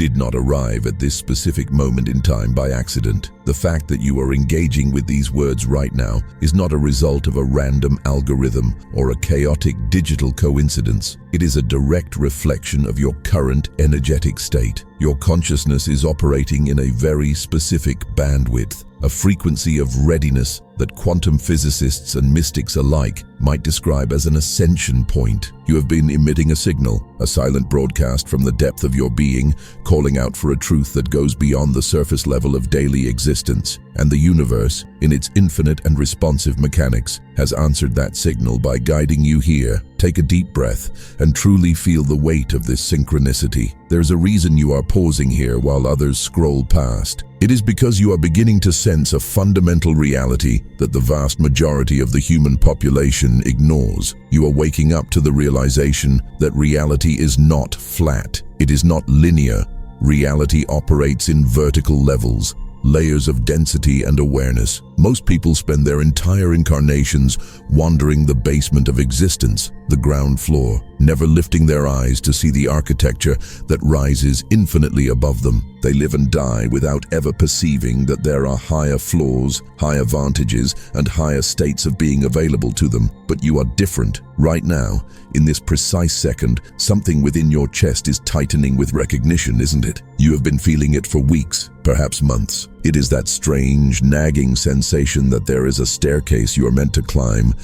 did not arrive at this specific moment in time by accident. The fact that you are engaging with these words right now is not a result of a random algorithm or a chaotic digital coincidence. It is a direct reflection of your current energetic state. Your consciousness is operating in a very specific bandwidth, a frequency of readiness that quantum physicists and mystics alike might describe as an ascension point. You have been emitting a signal, a silent broadcast from the depth of your being, calling out for a truth that goes beyond the surface level of daily existence. And the universe, in its infinite and responsive mechanics, has answered that signal by guiding you here. Take a deep breath and truly feel the weight of this synchronicity. There's a reason you are pausing here while others scroll past. It is because you are beginning to sense a fundamental reality that the vast majority of the human population ignores. You are waking up to the realization that reality is not flat. It is not linear. Reality operates in vertical levels, layers of density and awareness. Most people spend their entire incarnations wandering the basement of existence, the ground floor, never lifting their eyes to see the architecture that rises infinitely above them. They live and die without ever perceiving that there are higher floors, higher vantages, and higher states of being available to them. But you are different. Right now, in this precise second, something within your chest is tightening with recognition, isn't it? You have been feeling it for weeks, perhaps months. It is that strange, nagging sensation that there is a staircase you are meant to climb,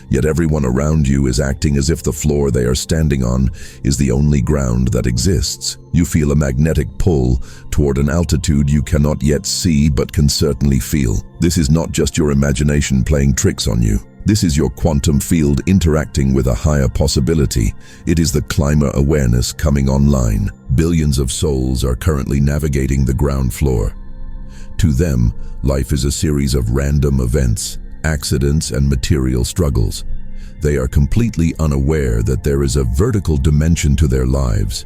yet everyone around you is acting as if the floor they are standing on is the only ground that exists. You feel a magnetic pull toward an altitude you cannot yet see but can certainly feel. This is not just your imagination playing tricks on you. This is your quantum field interacting with a higher possibility. It is the climber awareness coming online. Billions of souls are currently navigating the ground floor. To them, life is a series of random events, accidents, and material struggles. They are completely unaware that there is a vertical dimension to their lives,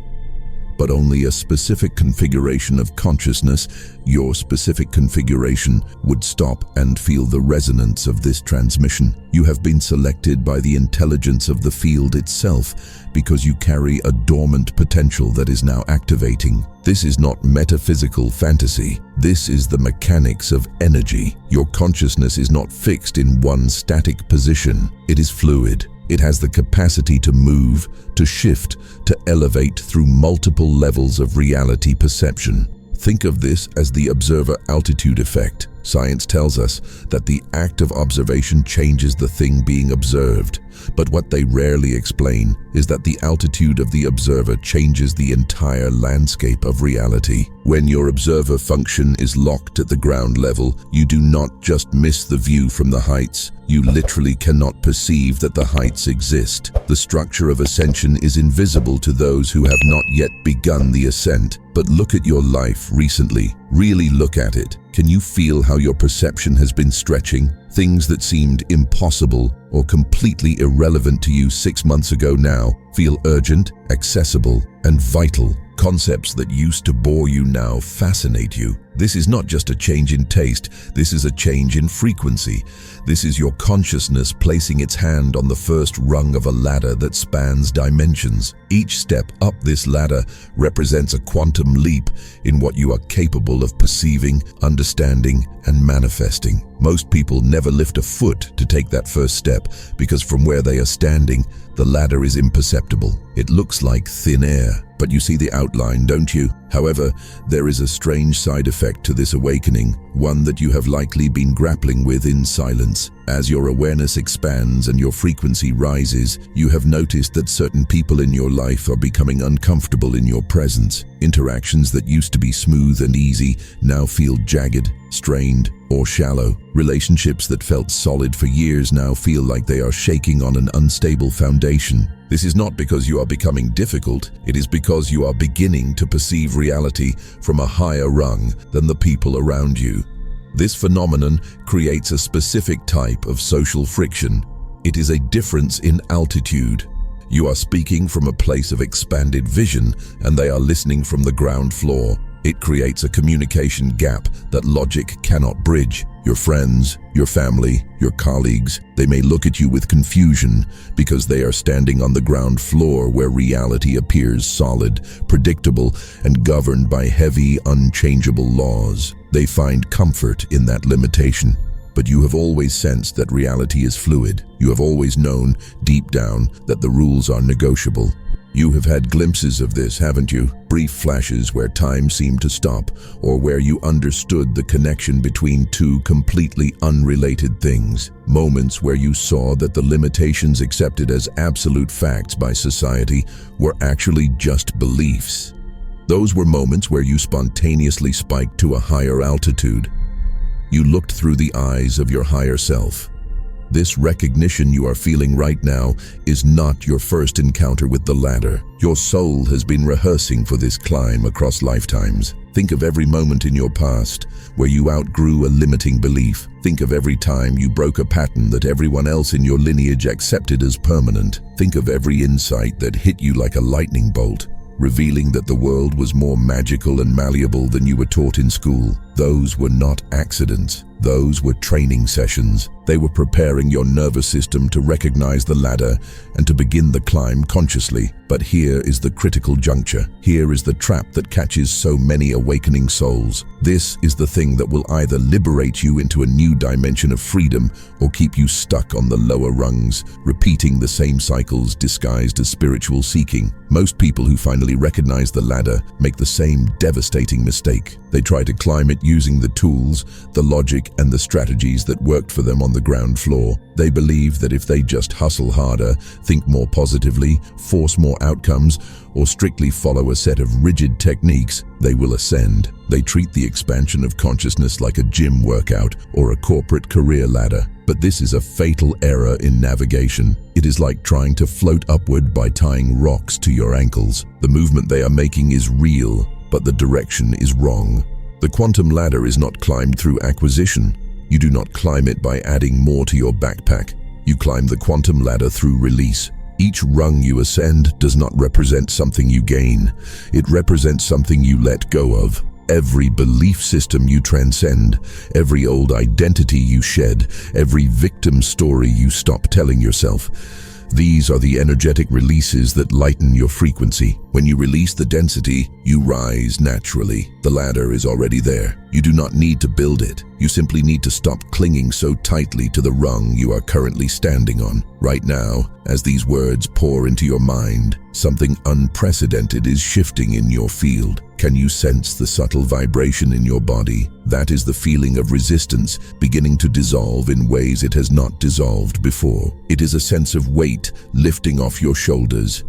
but only a specific configuration of consciousness, your specific configuration, would stop and feel the resonance of this transmission. You have been selected by the intelligence of the field itself because you carry a dormant potential that is now activating. This is not metaphysical fantasy. This is the mechanics of energy. Your consciousness is not fixed in one static position. It is fluid. It has the capacity to move, to shift, to elevate through multiple levels of reality perception. Think of this as the observer altitude effect. Science tells us that the act of observation changes the thing being observed, but what they rarely explain is that the altitude of the observer changes the entire landscape of reality. When your observer function is locked at the ground level, you do not just miss the view from the heights, you literally cannot perceive that the heights exist. The structure of ascension is invisible to those who have not yet begun the ascent. But look at your life recently. Really look at it. Can you feel how your perception has been stretching? Things that seemed impossible or completely irrelevant to you 6 months ago now feel urgent, accessible, and vital. Concepts that used to bore you now fascinate you. This is not just a change in taste, this is a change in frequency. This is your consciousness placing its hand on the first rung of a ladder that spans dimensions. Each step up this ladder represents a quantum leap in what you are capable of perceiving, understanding, and manifesting. Most people never lift a foot to take that first step because from where they are standing, the ladder is imperceptible. It looks like thin air, but you see the outline, don't you? However, there is a strange side effect to this awakening, one that you have likely been grappling with in silence. As your awareness expands and your frequency rises, you have noticed that certain people in your life are becoming uncomfortable in your presence. Interactions that used to be smooth and easy now feel jagged, strained, or shallow. Relationships that felt solid for years now feel like they are shaking on an unstable foundation. This is not because you are becoming difficult, it is because you are beginning to perceive reality from a higher rung than the people around you. This phenomenon creates a specific type of social friction. It is a difference in altitude. You are speaking from a place of expanded vision, and they are listening from the ground floor. It creates a communication gap that logic cannot bridge. Your friends, your family, your colleagues, they may look at you with confusion because they are standing on the ground floor where reality appears solid, predictable, and governed by heavy, unchangeable laws. They find comfort in that limitation. But you have always sensed that reality is fluid. You have always known, deep down, that the rules are negotiable. You have had glimpses of this, haven't you? Brief flashes where time seemed to stop, or where you understood the connection between two completely unrelated things. Moments where you saw that the limitations accepted as absolute facts by society were actually just beliefs. Those were moments where you spontaneously spiked to a higher altitude. You looked through the eyes of your higher self. This recognition you are feeling right now is not your first encounter with the ladder. Your soul has been rehearsing for this climb across lifetimes. Think of every moment in your past where you outgrew a limiting belief. Think of every time you broke a pattern that everyone else in your lineage accepted as permanent. Think of every insight that hit you like a lightning bolt, revealing that the world was more magical and malleable than you were taught in school. Those were not accidents. Those were training sessions. They were preparing your nervous system to recognize the ladder and to begin the climb consciously. But here is the critical juncture. Here is the trap that catches so many awakening souls. This is the thing that will either liberate you into a new dimension of freedom or keep you stuck on the lower rungs, repeating the same cycles disguised as spiritual seeking. Most people who finally recognize the ladder make the same devastating mistake. They try to climb it using the tools, the logic, and the strategies that worked for them on the ground floor. They believe that if they just hustle harder, think more positively, force more outcomes, or strictly follow a set of rigid techniques, they will ascend. They treat the expansion of consciousness like a gym workout or a corporate career ladder. But this is a fatal error in navigation. It is like trying to float upward by tying rocks to your ankles. The movement they are making is real, but the direction is wrong. The quantum ladder is not climbed through acquisition. You do not climb it by adding more to your backpack. You climb the quantum ladder through release. Each rung you ascend does not represent something you gain. It represents something you let go of. Every belief system you transcend, every old identity you shed, every victim story you stop telling yourself. These are the energetic releases that lighten your frequency. When you release the density, you rise naturally. The ladder is already there. You do not need to build it. You simply need to stop clinging so tightly to the rung you are currently standing on. Right now, as these words pour into your mind, something unprecedented is shifting in your field. Can you sense the subtle vibration in your body? That is the feeling of resistance beginning to dissolve in ways it has not dissolved before. It is a sense of weight lifting off your shoulders,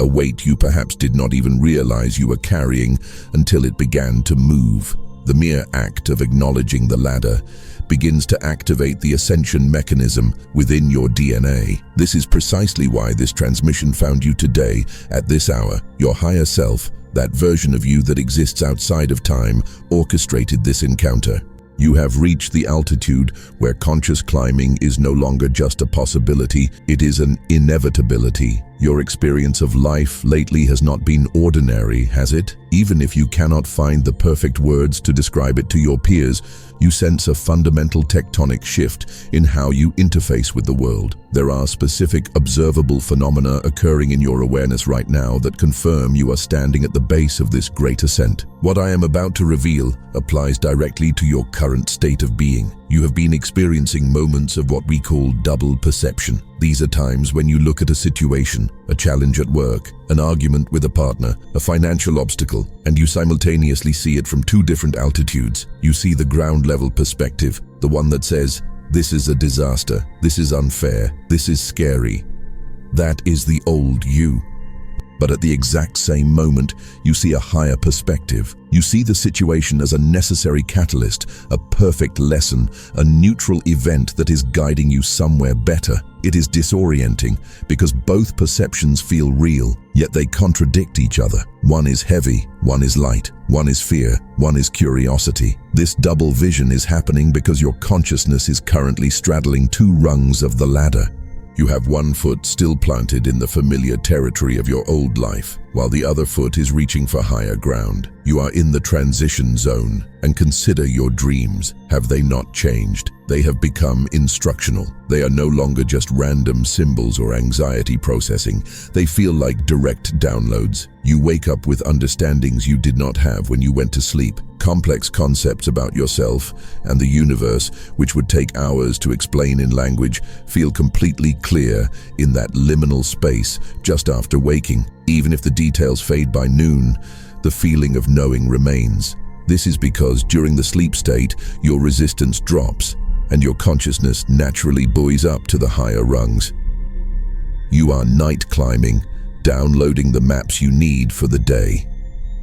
a weight you perhaps did not even realize you were carrying until it began to move. The mere act of acknowledging the ladder begins to activate the ascension mechanism within your DNA. This is precisely why this transmission found you today at this hour. Your higher self, that version of you that exists outside of time, orchestrated this encounter. You have reached the altitude where conscious climbing is no longer just a possibility, it is an inevitability. Your experience of life lately has not been ordinary, has it? Even if you cannot find the perfect words to describe it to your peers, you sense a fundamental tectonic shift in how you interface with the world. There are specific observable phenomena occurring in your awareness right now that confirm you are standing at the base of this great ascent. What I am about to reveal applies directly to your current state of being. You have been experiencing moments of what we call double perception. These are times when you look at a situation, a challenge at work, an argument with a partner, a financial obstacle, and you simultaneously see it from two different altitudes. You see the ground-level perspective, the one that says, "This is a disaster, this is unfair, this is scary." That is the old you. But at the exact same moment, you see a higher perspective. You see the situation as a necessary catalyst, a perfect lesson, a neutral event that is guiding you somewhere better. It is disorienting because both perceptions feel real, yet they contradict each other. One is heavy, one is light, one is fear, one is curiosity. This double vision is happening because your consciousness is currently straddling two rungs of the ladder. You have one foot still planted in the familiar territory of your old life. while the other foot is reaching for higher ground. You are in the transition zone, and consider your dreams. Have they not changed? They have become instructional. They are no longer just random symbols or anxiety processing. They feel like direct downloads. You wake up with understandings you did not have when you went to sleep. Complex concepts about yourself and the universe, which would take hours to explain in language, feel completely clear in that liminal space just after waking. Even if the details fade by noon, the feeling of knowing remains. This is because during the sleep state, your resistance drops and your consciousness naturally buoys up to the higher rungs. You are night climbing, downloading the maps you need for the day.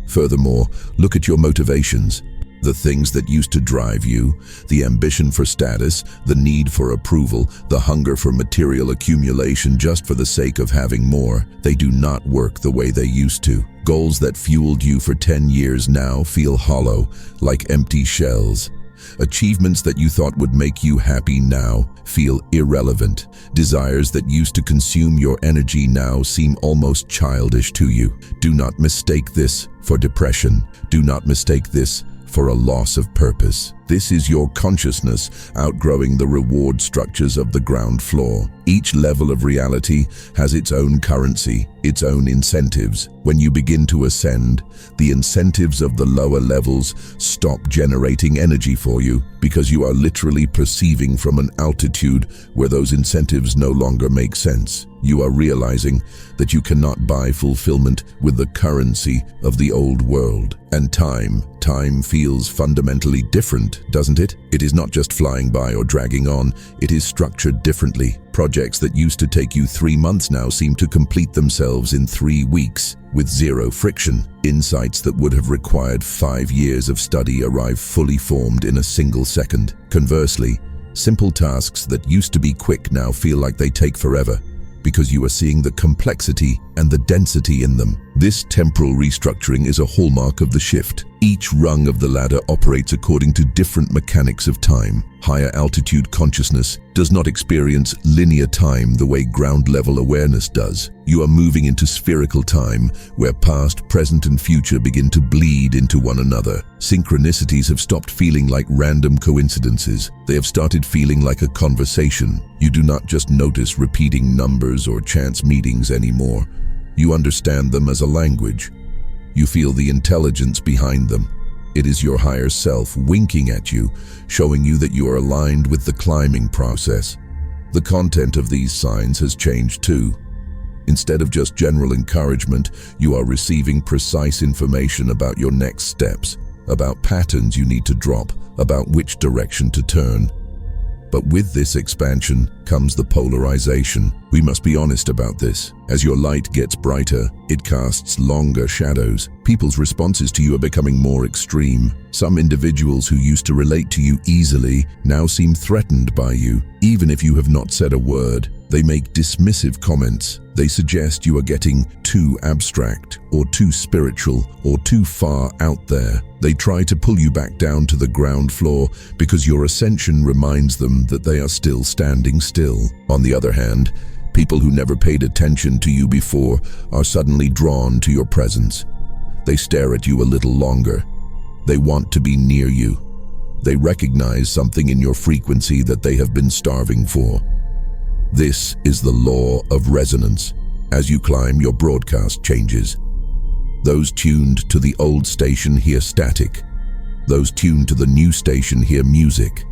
Furthermore, look at your motivations. The things that used to drive you, the ambition for status, the need for approval, the hunger for material accumulation just for the sake of having more, they do not work the way they used to. Goals that fueled you for 10 years now feel hollow, like empty shells. Achievements that you thought would make you happy now feel irrelevant. Desires that used to consume your energy now seem almost childish to you. Do not mistake this for depression. Do not mistake this for a loss of purpose. This is your consciousness outgrowing the reward structures of the ground floor. Each level of reality has its own currency, its own incentives. When you begin to ascend, the incentives of the lower levels stop generating energy for you because you are literally perceiving from an altitude where those incentives no longer make sense. You are realizing that you cannot buy fulfillment with the currency of the old world. And time feels fundamentally different, doesn't it? It is not just flying by or dragging on, it is structured differently. Projects that used to take you 3 months now seem to complete themselves in 3 weeks, with zero friction. Insights that would have required 5 years of study arrive fully formed in a single second. Conversely, simple tasks that used to be quick now feel like they take forever, because you are seeing the complexity and the density in them. This temporal restructuring is a hallmark of the shift. Each rung of the ladder operates according to different mechanics of time. Higher altitude consciousness does not experience linear time the way ground-level awareness does. You are moving into spherical time, where past, present, and future begin to bleed into one another. Synchronicities have stopped feeling like random coincidences. They have started feeling like a conversation. You do not just notice repeating numbers or chance meetings anymore. You understand them as a language. You feel the intelligence behind them. It is your higher self winking at you, showing you that you are aligned with the climbing process. The content of these signs has changed too. Instead of just general encouragement, you are receiving precise information about your next steps, about patterns you need to drop, about which direction to turn. But with this expansion comes the polarization. We must be honest about this. As your light gets brighter, it casts longer shadows. People's responses to you are becoming more extreme. Some individuals who used to relate to you easily now seem threatened by you. Even if you have not said a word, they make dismissive comments. They suggest you are getting too abstract, or too spiritual, or too far out there. They try to pull you back down to the ground floor because your ascension reminds them that they are still standing still. On the other hand, people who never paid attention to you before are suddenly drawn to your presence. They stare at you a little longer. They want to be near you. They recognize something in your frequency that they have been starving for. This is the law of resonance. As you climb, your broadcast changes. Those tuned to the old station hear static. Those tuned to the new station hear music.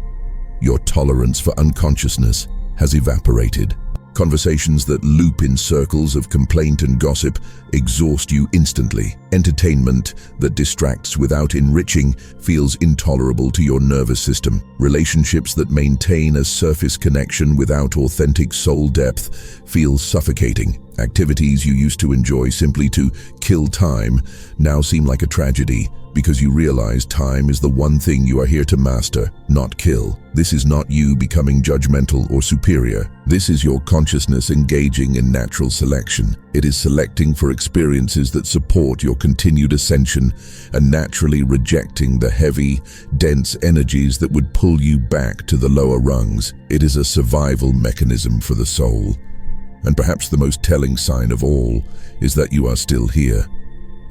Your tolerance for unconsciousness has evaporated. Conversations that loop in circles of complaint and gossip exhaust you instantly. Entertainment that distracts without enriching feels intolerable to your nervous system. Relationships that maintain a surface connection without authentic soul depth feel suffocating. Activities you used to enjoy simply to kill time now seem like a tragedy, because you realize time is the one thing you are here to master, not kill. This is not you becoming judgmental or superior. This is your consciousness engaging in natural selection. It is selecting for experiences that support your continued ascension and naturally rejecting the heavy, dense energies that would pull you back to the lower rungs. It is a survival mechanism for the soul. And perhaps the most telling sign of all is that you are still here,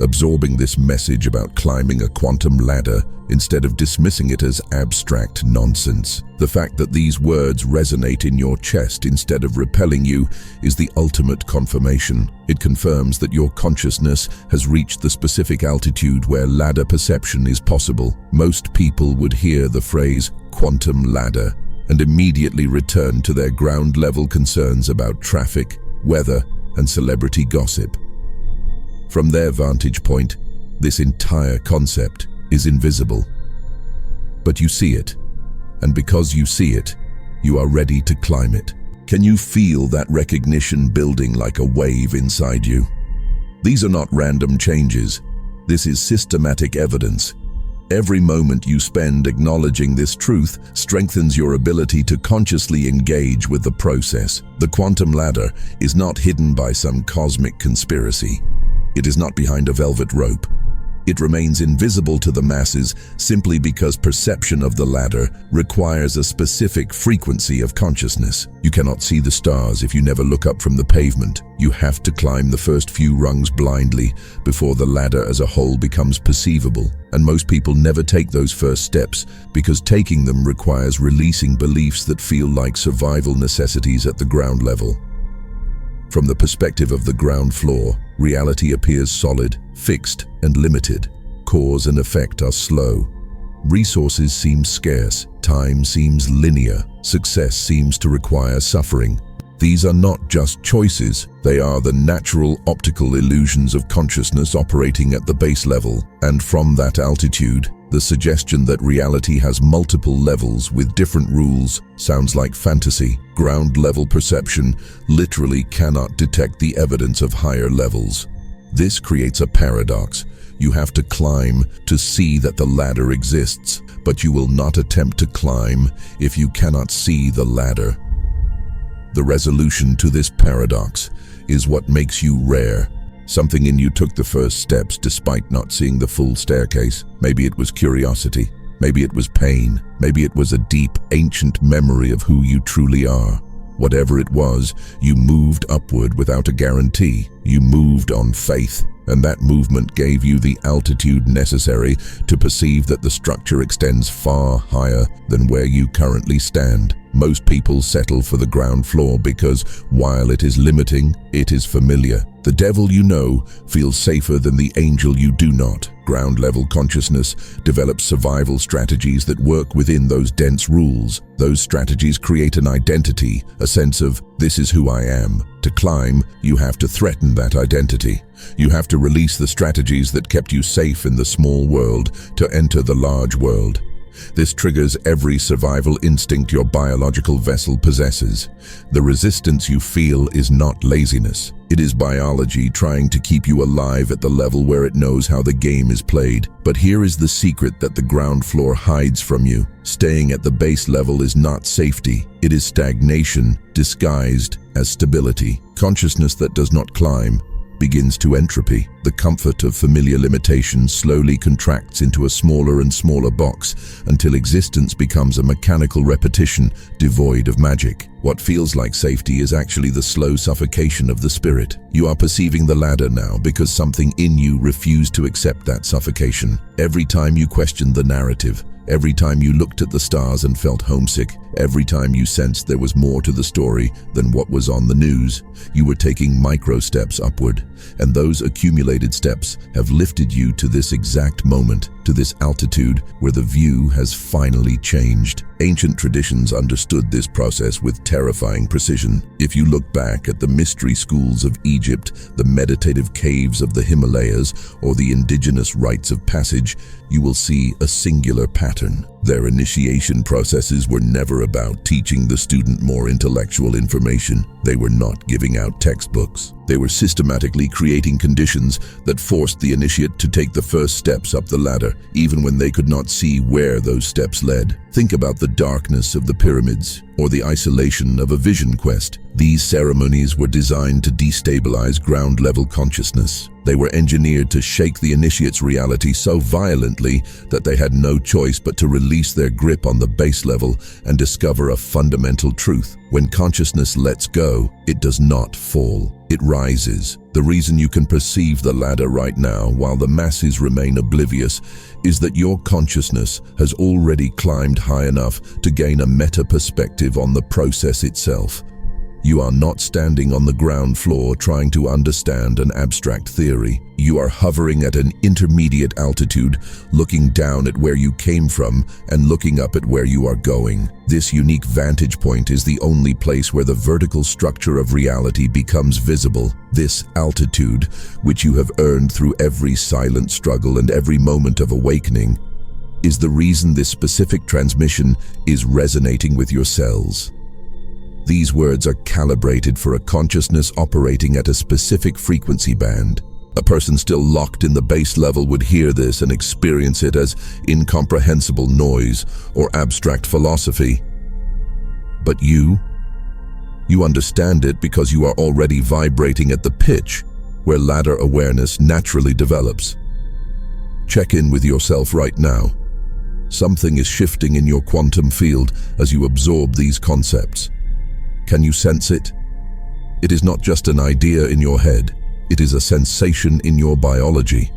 absorbing this message about climbing a quantum ladder instead of dismissing it as abstract nonsense. The fact that these words resonate in your chest instead of repelling you is the ultimate confirmation. It confirms that your consciousness has reached the specific altitude where ladder perception is possible. Most people would hear the phrase quantum ladder and immediately return to their ground-level concerns about traffic, weather, and celebrity gossip. From their vantage point, this entire concept is invisible. But you see it, and because you see it, you are ready to climb it. Can you feel that recognition building like a wave inside you? These are not random changes. This is systematic evidence. Every moment you spend acknowledging this truth strengthens your ability to consciously engage with the process. The quantum ladder is not hidden by some cosmic conspiracy. It is not behind a velvet rope. It remains invisible to the masses simply because perception of the ladder requires a specific frequency of consciousness. You cannot see the stars if you never look up from the pavement. You have to climb the first few rungs blindly before the ladder as a whole becomes perceivable. And most people never take those first steps because taking them requires releasing beliefs that feel like survival necessities at the ground level. From the perspective of the ground floor, reality appears solid, fixed, and limited. Cause and effect are slow. Resources seem scarce, time seems linear, success seems to require suffering. These are not just choices, they are the natural optical illusions of consciousness operating at the base level. And from that altitude, the suggestion that reality has multiple levels with different rules sounds like fantasy. Ground-level perception literally cannot detect the evidence of higher levels. This creates a paradox. You have to climb to see that the ladder exists, but you will not attempt to climb if you cannot see the ladder. The resolution to this paradox is what makes you rare. Something in you took the first steps despite not seeing the full staircase. Maybe it was curiosity. Maybe it was pain. Maybe it was a deep, ancient memory of who you truly are. Whatever it was, you moved upward without a guarantee. You moved on faith, and that movement gave you the altitude necessary to perceive that the structure extends far higher than where you currently stand. Most people settle for the ground floor because, while it is limiting, it is familiar. The devil you know feels safer than the angel you do not. Ground-level consciousness develops survival strategies that work within those dense rules. Those strategies create an identity, a sense of, this is who I am. To climb, you have to threaten that identity. You have to release the strategies that kept you safe in the small world to enter the large world. This triggers every survival instinct your biological vessel possesses. The resistance you feel is not laziness. It is biology trying to keep you alive at the level where it knows how the game is played. But here is the secret that the ground floor hides from you. Staying at the base level is not safety. It is stagnation disguised as stability. Consciousness that does not climb begins to entropy. The comfort of familiar limitation slowly contracts into a smaller and smaller box until existence becomes a mechanical repetition devoid of magic. What feels like safety is actually the slow suffocation of the spirit. You are perceiving the ladder now because something in you refused to accept that suffocation. Every time you questioned the narrative, every time you looked at the stars and felt homesick, every time you sensed there was more to the story than what was on the news, you were taking micro steps upward. And those accumulated steps have lifted you to this exact moment, to this altitude where the view has finally changed. Ancient traditions understood this process with terrifying precision. If you look back at the mystery schools of Egypt, the meditative caves of the Himalayas, or the indigenous rites of passage, you will see a singular pattern. Their initiation processes were never about teaching the student more intellectual information. They were not giving out textbooks. They were systematically creating conditions that forced the initiate to take the first steps up the ladder, even when they could not see where those steps led. Think about the darkness of the pyramids, or the isolation of a vision quest. These ceremonies were designed to destabilize ground-level consciousness. They were engineered to shake the initiate's reality so violently that they had no choice but to release their grip on the base level and discover a fundamental truth. When consciousness lets go, it does not fall. It rises. The reason you can perceive the ladder right now while the masses remain oblivious is that your consciousness has already climbed high enough to gain a meta-perspective on the process itself. You are not standing on the ground floor trying to understand an abstract theory. You are hovering at an intermediate altitude, looking down at where you came from and looking up at where you are going. This unique vantage point is the only place where the vertical structure of reality becomes visible. This altitude, which you have earned through every silent struggle and every moment of awakening, is the reason this specific transmission is resonating with your cells. These words are calibrated for a consciousness operating at a specific frequency band. A person still locked in the base level would hear this and experience it as incomprehensible noise or abstract philosophy. But you understand it because you are already vibrating at the pitch where ladder awareness naturally develops. Check in with yourself right now. Something is shifting in your quantum field as you absorb these concepts. Can you sense it? It is not just an idea in your head, it is a sensation in your biology.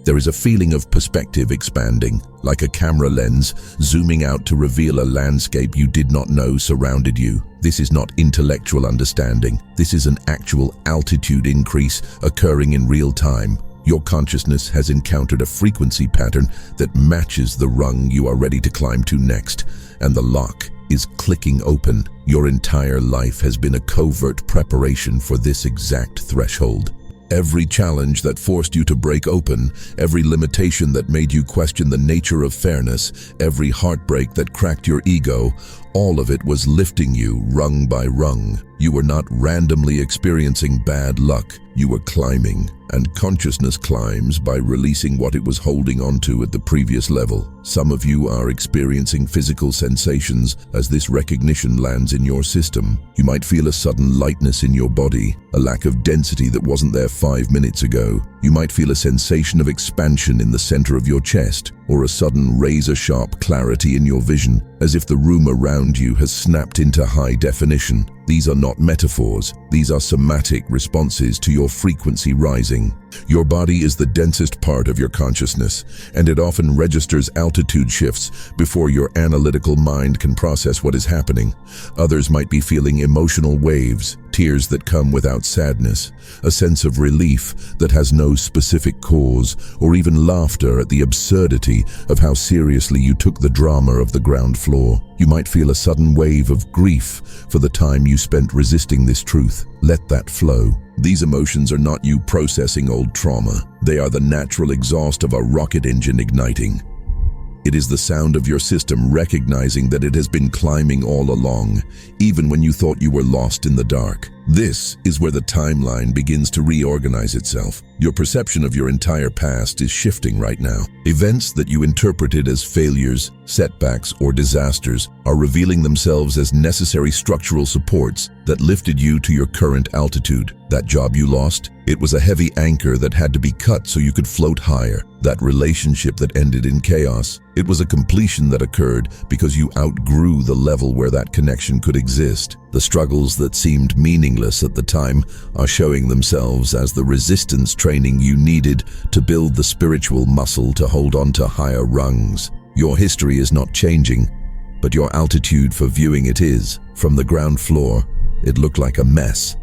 There is a feeling of perspective expanding, like a camera lens zooming out to reveal a landscape you did not know surrounded you. This is not intellectual understanding. This is an actual altitude increase occurring in real time. Your consciousness has encountered a frequency pattern that matches the rung you are ready to climb to next, and the lock is clicking open. Your entire life has been a covert preparation for this exact threshold. Every challenge that forced you to break open, every limitation that made you question the nature of fairness, every heartbreak that cracked your ego, all of it was lifting you rung by rung. You were not randomly experiencing bad luck. You were climbing, and consciousness climbs by releasing what it was holding onto at the previous level. Some of you are experiencing physical sensations as this recognition lands in your system. You might feel a sudden lightness in your body, a lack of density that wasn't there 5 minutes ago. You might feel a sensation of expansion in the center of your chest, or a sudden razor-sharp clarity in your vision, as if the room around you has snapped into high definition. These are not metaphors. These are somatic responses to your frequency rising. Your body is the densest part of your consciousness, and it often registers altitude shifts before your analytical mind can process what is happening. Others might be feeling emotional waves, tears that come without sadness, a sense of relief that has no specific cause, or even laughter at the absurdity of how seriously you took the drama of the ground floor. You might feel a sudden wave of grief for the time you spent resisting this truth. Let that flow. These emotions are not you processing old trauma. They are the natural exhaust of a rocket engine igniting. It is the sound of your system recognizing that it has been climbing all along, even when you thought you were lost in the dark. This is where the timeline begins to reorganize itself. Your perception of your entire past is shifting right now. Events that you interpreted as failures, setbacks, or disasters are revealing themselves as necessary structural supports that lifted you to your current altitude. That job you lost, it was a heavy anchor that had to be cut so you could float higher. That relationship that ended in chaos, it was a completion that occurred because you outgrew the level where that connection could exist. The struggles that seemed meaningless at the time are showing themselves as the resistance training you needed to build the spiritual muscle to hold on to higher rungs. Your history is not changing, but your altitude for viewing it is. From the ground floor, it looked like a mess.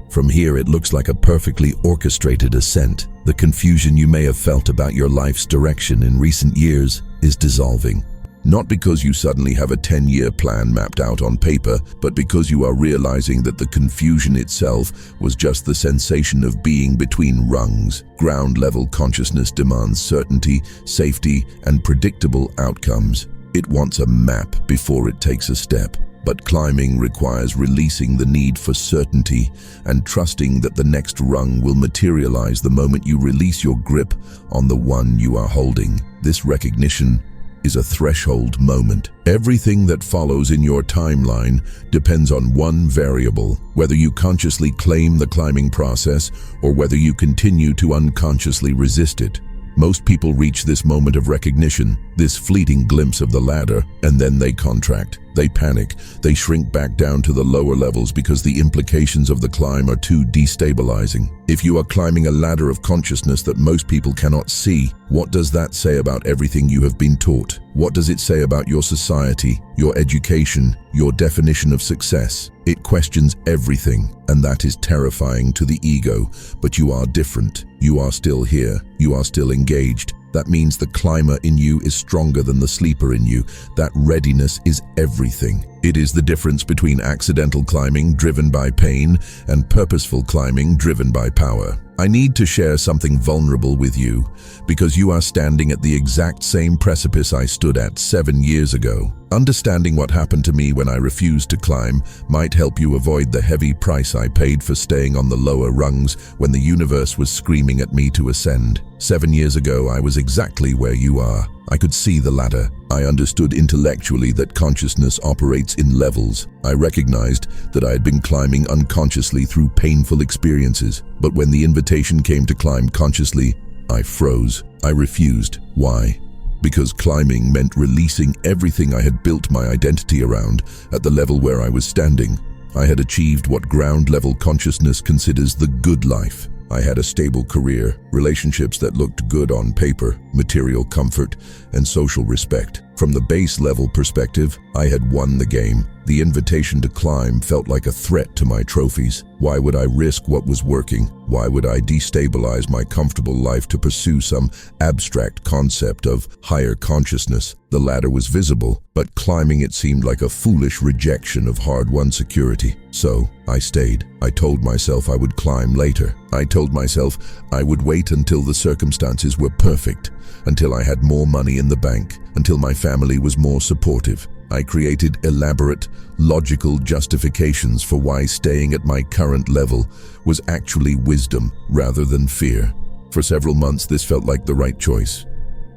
From here, it looks like a perfectly orchestrated ascent. The confusion you may have felt about your life's direction in recent years is dissolving. Not because you suddenly have a 10-year plan mapped out on paper, but because you are realizing that the confusion itself was just the sensation of being between rungs. Ground-level consciousness demands certainty, safety, and predictable outcomes. It wants a map before it takes a step. But climbing requires releasing the need for certainty and trusting that the next rung will materialize the moment you release your grip on the one you are holding. This recognition is a threshold moment. Everything that follows in your timeline depends on one variable, whether you consciously claim the climbing process or whether you continue to unconsciously resist it. Most people reach this moment of recognition, this fleeting glimpse of the ladder, and then they contract. They panic. They shrink back down to the lower levels because the implications of the climb are too destabilizing. If you are climbing a ladder of consciousness that most people cannot see, what does that say about everything you have been taught? What does it say about your society, your education, your definition of success? It questions everything, and that is terrifying to the ego. But you are different. You are still here. You are still engaged. That means the climber in you is stronger than the sleeper in you. That readiness is everything. It is the difference between accidental climbing driven by pain and purposeful climbing driven by power. I need to share something vulnerable with you because you are standing at the exact same precipice I stood at 7 years ago. Understanding what happened to me when I refused to climb might help you avoid the heavy price I paid for staying on the lower rungs when the universe was screaming at me to ascend. 7 years ago, I was exactly where you are. I could see the ladder. I understood intellectually that consciousness operates in levels. I recognized that I had been climbing unconsciously through painful experiences. But when the invitation came to climb consciously, I froze. I refused. Why? Because climbing meant releasing everything I had built my identity around at the level where I was standing. I had achieved what ground-level consciousness considers the good life. I had a stable career, relationships that looked good on paper, material comfort, and social respect. From the base level perspective, I had won the game. The invitation to climb felt like a threat to my trophies. Why would I risk what was working? Why would I destabilize my comfortable life to pursue some abstract concept of higher consciousness? The ladder was visible, but climbing it seemed like a foolish rejection of hard-won security. So, I stayed. I told myself I would climb later. I told myself I would wait until the circumstances were perfect, until I had more money in the bank, until my family was more supportive. I created elaborate, logical justifications for why staying at my current level was actually wisdom rather than fear. For several months, this felt like the right choice.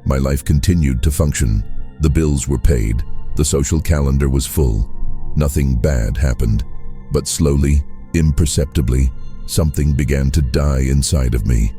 My life continued to function. The bills were paid. The social calendar was full. Nothing bad happened. But slowly, imperceptibly, something began to die inside of me.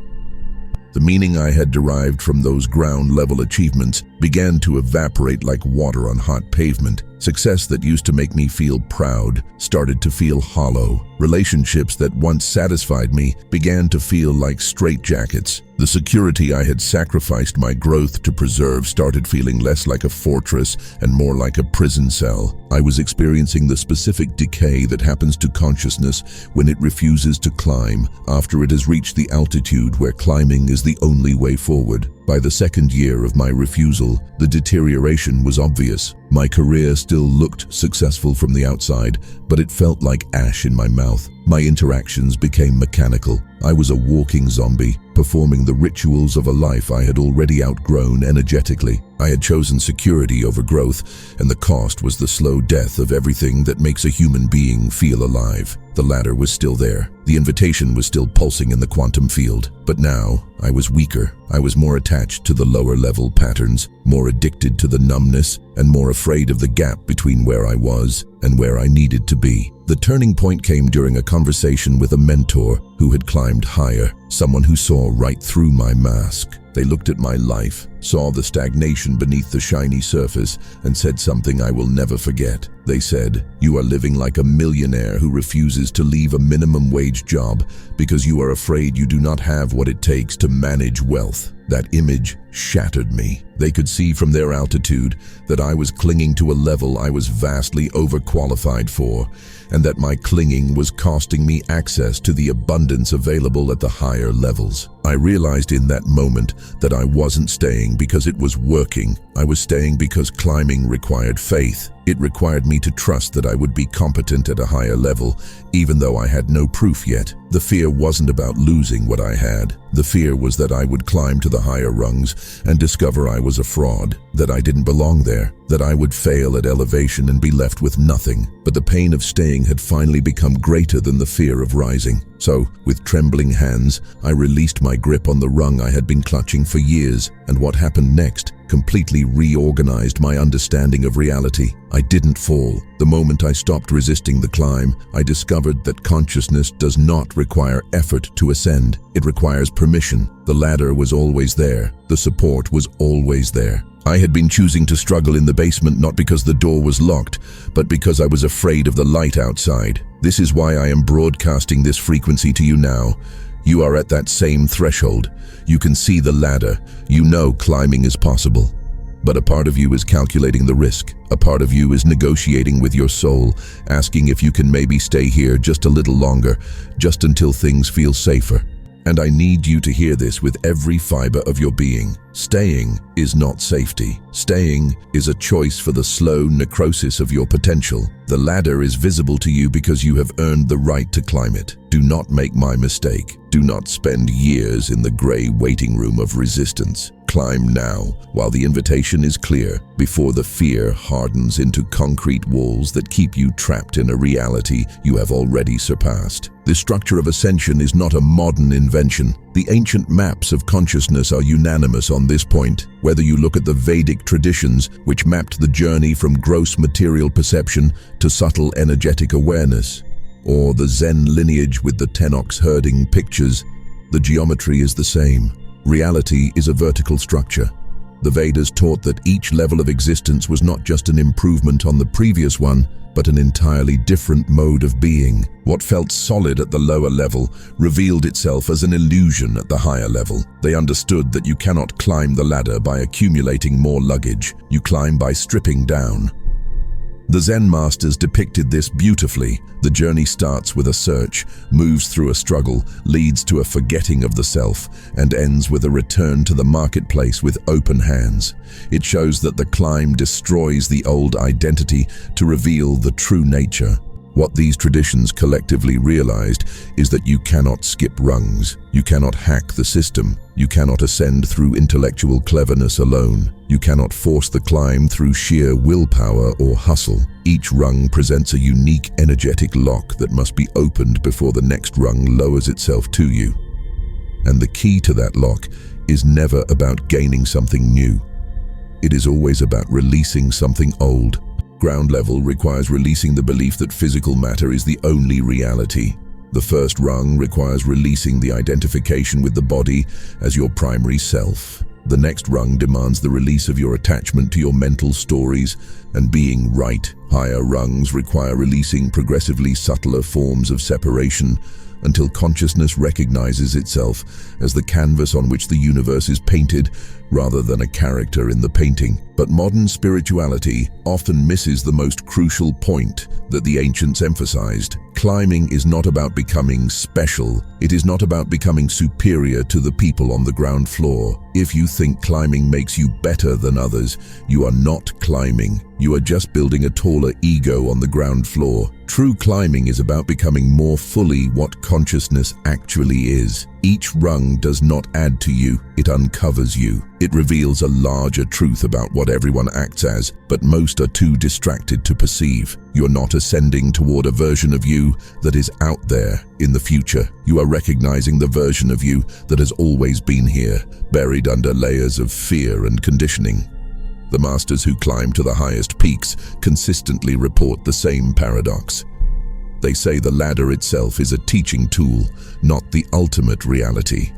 The meaning I had derived from those ground-level achievements began to evaporate like water on hot pavement. Success that used to make me feel proud started to feel hollow. Relationships that once satisfied me began to feel like straitjackets. The security I had sacrificed my growth to preserve started feeling less like a fortress and more like a prison cell. I was experiencing the specific decay that happens to consciousness when it refuses to climb after it has reached the altitude where climbing is the only way forward. By the second year of my refusal, the deterioration was obvious. My career still looked successful from the outside, but it felt like ash in my mouth. My interactions became mechanical. I was a walking zombie, performing the rituals of a life I had already outgrown energetically. I had chosen security over growth, and the cost was the slow death of everything that makes a human being feel alive. The ladder was still there. The invitation was still pulsing in the quantum field. But now, I was weaker. I was more attached to the lower-level patterns, more addicted to the numbness, and more afraid of the gap between where I was and where I needed to be. The turning point came during a conversation with a mentor who had climbed higher, someone who saw right through my mask. They looked at my life, saw the stagnation beneath the shiny surface, and said something I will never forget. They said, "You are living like a millionaire who refuses to leave a minimum wage job because you are afraid you do not have what it takes to manage wealth." That image shattered me. They could see from their altitude that I was clinging to a level I was vastly overqualified for, and that my clinging was costing me access to the abundance available at the higher levels. I realized in that moment that I wasn't staying because it was working. I was staying because climbing required faith. It required me to trust that I would be competent at a higher level, even though I had no proof yet. The fear wasn't about losing what I had. The fear was that I would climb to the higher rungs and discover I was a fraud, that I didn't belong there, that I would fail at elevation and be left with nothing. But the pain of staying had finally become greater than the fear of rising. So, with trembling hands, I released my grip on the rung I had been clutching for years, and what happened next completely reorganized my understanding of reality. I didn't fall. The moment I stopped resisting the climb, I discovered that consciousness does not require effort to ascend. It requires permission. The ladder was always there. The support was always there. I had been choosing to struggle in the basement not because the door was locked, but because I was afraid of the light outside. This is why I am broadcasting this frequency to you now. You are at that same threshold. You can see the ladder. You know climbing is possible. But a part of you is calculating the risk. A part of you is negotiating with your soul, asking if you can maybe stay here just a little longer, just until things feel safer. And I need you to hear this with every fiber of your being. Staying is not safety. Staying is a choice for the slow necrosis of your potential. The ladder is visible to you because you have earned the right to climb it. Do not make my mistake. Do not spend years in the gray waiting room of resistance. Climb now, while the invitation is clear, before the fear hardens into concrete walls that keep you trapped in a reality you have already surpassed. This structure of ascension is not a modern invention. The ancient maps of consciousness are unanimous on this point. Whether you look at the Vedic traditions, which mapped the journey from gross material perception to subtle energetic awareness, or the Zen lineage with the 10-ox herding pictures, the geometry is the same. Reality is a vertical structure. The Vedas taught that each level of existence was not just an improvement on the previous one, but an entirely different mode of being. What felt solid at the lower level revealed itself as an illusion at the higher level. They understood that you cannot climb the ladder by accumulating more luggage. You climb by stripping down. The Zen masters depicted this beautifully. The journey starts with a search, moves through a struggle, leads to a forgetting of the self, and ends with a return to the marketplace with open hands. It shows that the climb destroys the old identity to reveal the true nature. What these traditions collectively realized is that you cannot skip rungs. You cannot hack the system. You cannot ascend through intellectual cleverness alone. You cannot force the climb through sheer willpower or hustle. Each rung presents a unique energetic lock that must be opened before the next rung lowers itself to you. And the key to that lock is never about gaining something new. It is always about releasing something old. Ground level requires releasing the belief that physical matter is the only reality. The first rung requires releasing the identification with the body as your primary self. The next rung demands the release of your attachment to your mental stories and being right. Higher rungs require releasing progressively subtler forms of separation until consciousness recognizes itself as the canvas on which the universe is painted rather than a character in the painting. But modern spirituality often misses the most crucial point that the ancients emphasized. Climbing is not about becoming special. It is not about becoming superior to the people on the ground floor. If you think climbing makes you better than others, you are not climbing. You are just building a taller ego on the ground floor. True climbing is about becoming more fully what consciousness actually is. Each rung does not add to you, it uncovers you. It reveals a larger truth about what everyone acts as, but most are too distracted to perceive. You're not ascending toward a version of you that is out there in the future. You are recognizing the version of you that has always been here, buried under layers of fear and conditioning. The masters who climb to the highest peaks consistently report the same paradox. They say the ladder itself is a teaching tool, not the ultimate reality.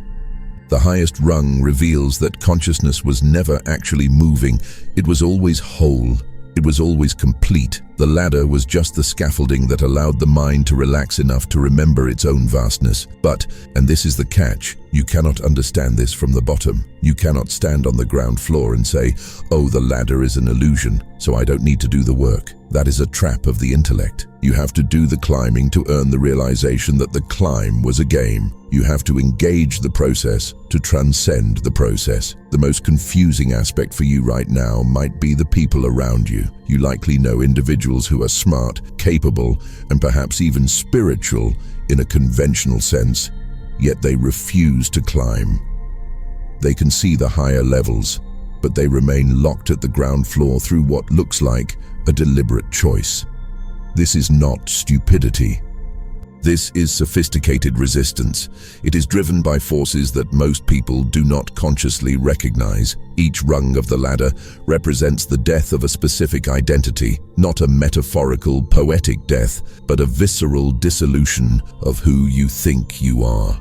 The highest rung reveals that consciousness was never actually moving. It was always whole. It was always complete. The ladder was just the scaffolding that allowed the mind to relax enough to remember its own vastness. But, and this is the catch, you cannot understand this from the bottom. You cannot stand on the ground floor and say, oh, the ladder is an illusion, so I don't need to do the work. That is a trap of the intellect. You have to do the climbing to earn the realization that the climb was a game. You have to engage the process to transcend the process. The most confusing aspect for you right now might be the people around you. You likely know individuals who are smart, capable, and perhaps even spiritual in a conventional sense, yet they refuse to climb. They can see the higher levels, but they remain locked at the ground floor through what looks like a deliberate choice. This is not stupidity. This is sophisticated resistance. It is driven by forces that most people do not consciously recognize. Each rung of the ladder represents the death of a specific identity, not a metaphorical, poetic death, but a visceral dissolution of who you think you are.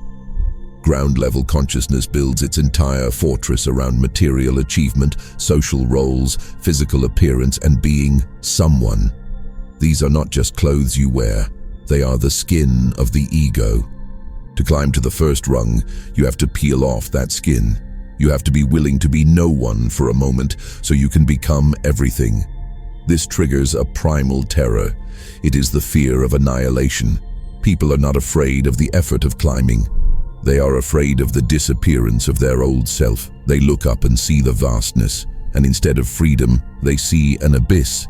Ground-level consciousness builds its entire fortress around material achievement, social roles, physical appearance, and being someone. These are not just clothes you wear. They are the skin of the ego. To climb to the first rung, you have to peel off that skin. You have to be willing to be no one for a moment so you can become everything. This triggers a primal terror. It is the fear of annihilation. People are not afraid of the effort of climbing. They are afraid of the disappearance of their old self. They look up and see the vastness, and instead of freedom, they see an abyss.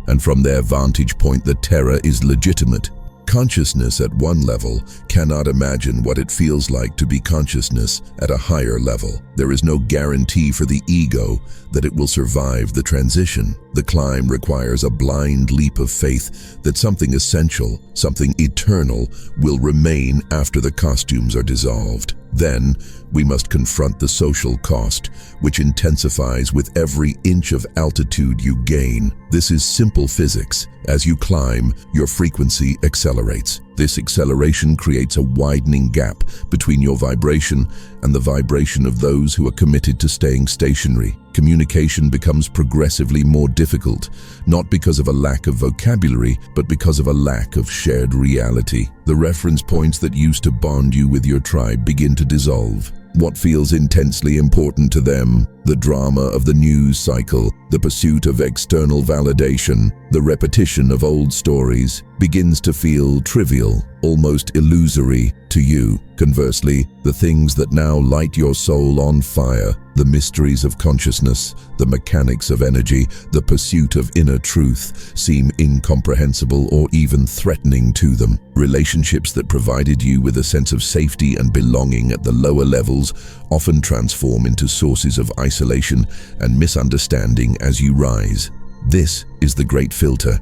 And from their vantage point, the terror is legitimate. Consciousness at one level cannot imagine what it feels like to be consciousness at a higher level. There is no guarantee for the ego that it will survive the transition. The climb requires a blind leap of faith that something essential, something eternal, will remain after the costumes are dissolved. Then, we must confront the social cost, which intensifies with every inch of altitude you gain. This is simple physics. As you climb, your frequency accelerates. This acceleration creates a widening gap between your vibration and the vibration of those who are committed to staying stationary. Communication becomes progressively more difficult, not because of a lack of vocabulary, but because of a lack of shared reality. The reference points that used to bond you with your tribe begin to dissolve. What feels intensely important to them, the drama of the news cycle, the pursuit of external validation, the repetition of old stories, begins to feel trivial, almost illusory to you. Conversely, the things that now light your soul on fire, the mysteries of consciousness, the mechanics of energy, the pursuit of inner truth, seem incomprehensible or even threatening to them. Relationships that provided you with a sense of safety and belonging at the lower levels often transform into sources of isolation and misunderstanding as you rise. This is the great filter.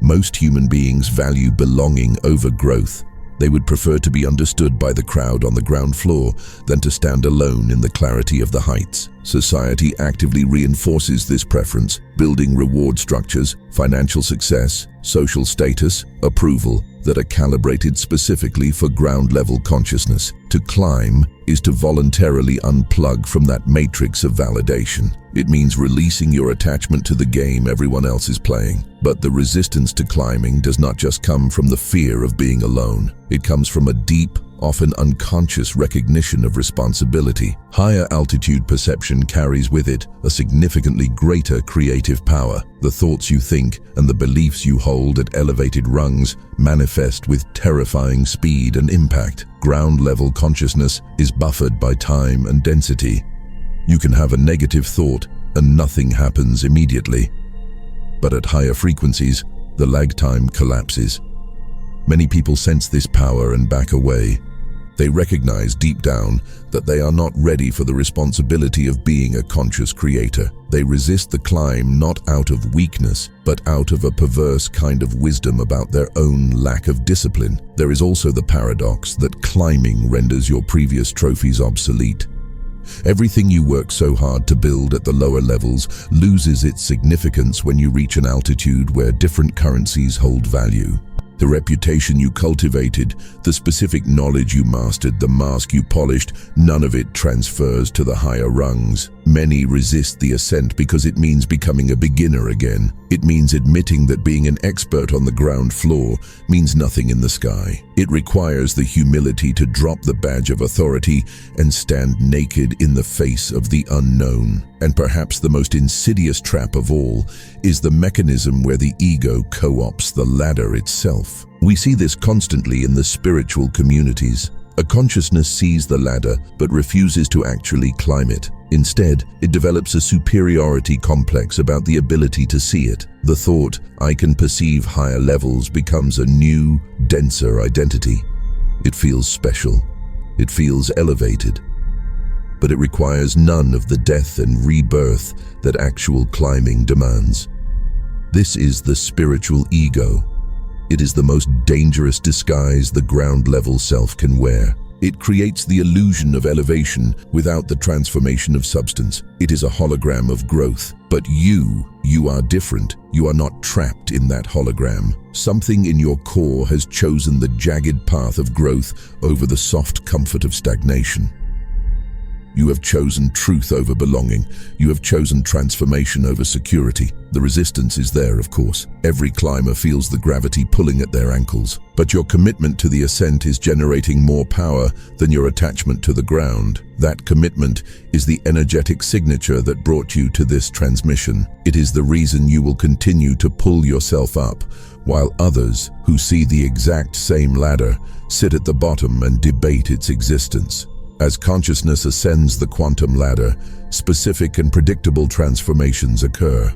Most human beings value belonging over growth. They would prefer to be understood by the crowd on the ground floor than to stand alone in the clarity of the heights. Society actively reinforces this preference, building reward structures, financial success, social status, approval that are calibrated specifically for ground-level consciousness. To climb is to voluntarily unplug from that matrix of validation. It means releasing your attachment to the game everyone else is playing. But the resistance to climbing does not just come from the fear of being alone. It comes from a deep, often unconscious recognition of responsibility. Higher altitude perception carries with it a significantly greater creative power. The thoughts you think and the beliefs you hold at elevated rungs manifest with terrifying speed and impact. Ground-level consciousness is buffered by time and density. You can have a negative thought and nothing happens immediately. But at higher frequencies, the lag time collapses. Many people sense this power and back away. They recognize deep down that they are not ready for the responsibility of being a conscious creator. They resist the climb not out of weakness, but out of a perverse kind of wisdom about their own lack of discipline. There is also the paradox that climbing renders your previous trophies obsolete. Everything you work so hard to build at the lower levels loses its significance when you reach an altitude where different currencies hold value. The reputation you cultivated, the specific knowledge you mastered, the mask you polished, none of it transfers to the higher rungs. Many resist the ascent because it means becoming a beginner again. It means admitting that being an expert on the ground floor means nothing in the sky. It requires the humility to drop the badge of authority and stand naked in the face of the unknown. And perhaps the most insidious trap of all is the mechanism where the ego co-opts the ladder itself. We see this constantly in the spiritual communities. A consciousness sees the ladder but refuses to actually climb it. Instead, it develops a superiority complex about the ability to see it. The thought, "I can perceive higher levels," becomes a new, denser identity. It feels special. It feels elevated. But it requires none of the death and rebirth that actual climbing demands. This is the spiritual ego. It is the most dangerous disguise the ground-level self can wear. It creates the illusion of elevation without the transformation of substance. It is a hologram of growth. But you are different. You are not trapped in that hologram. Something in your core has chosen the jagged path of growth over the soft comfort of stagnation. You have chosen truth over belonging. You have chosen transformation over security. The resistance is there, of course. Every climber feels the gravity pulling at their ankles. But your commitment to the ascent is generating more power than your attachment to the ground. That commitment is the energetic signature that brought you to this transmission. It is the reason you will continue to pull yourself up, while others, who see the exact same ladder, sit at the bottom and debate its existence. As consciousness ascends the quantum ladder, specific and predictable transformations occur.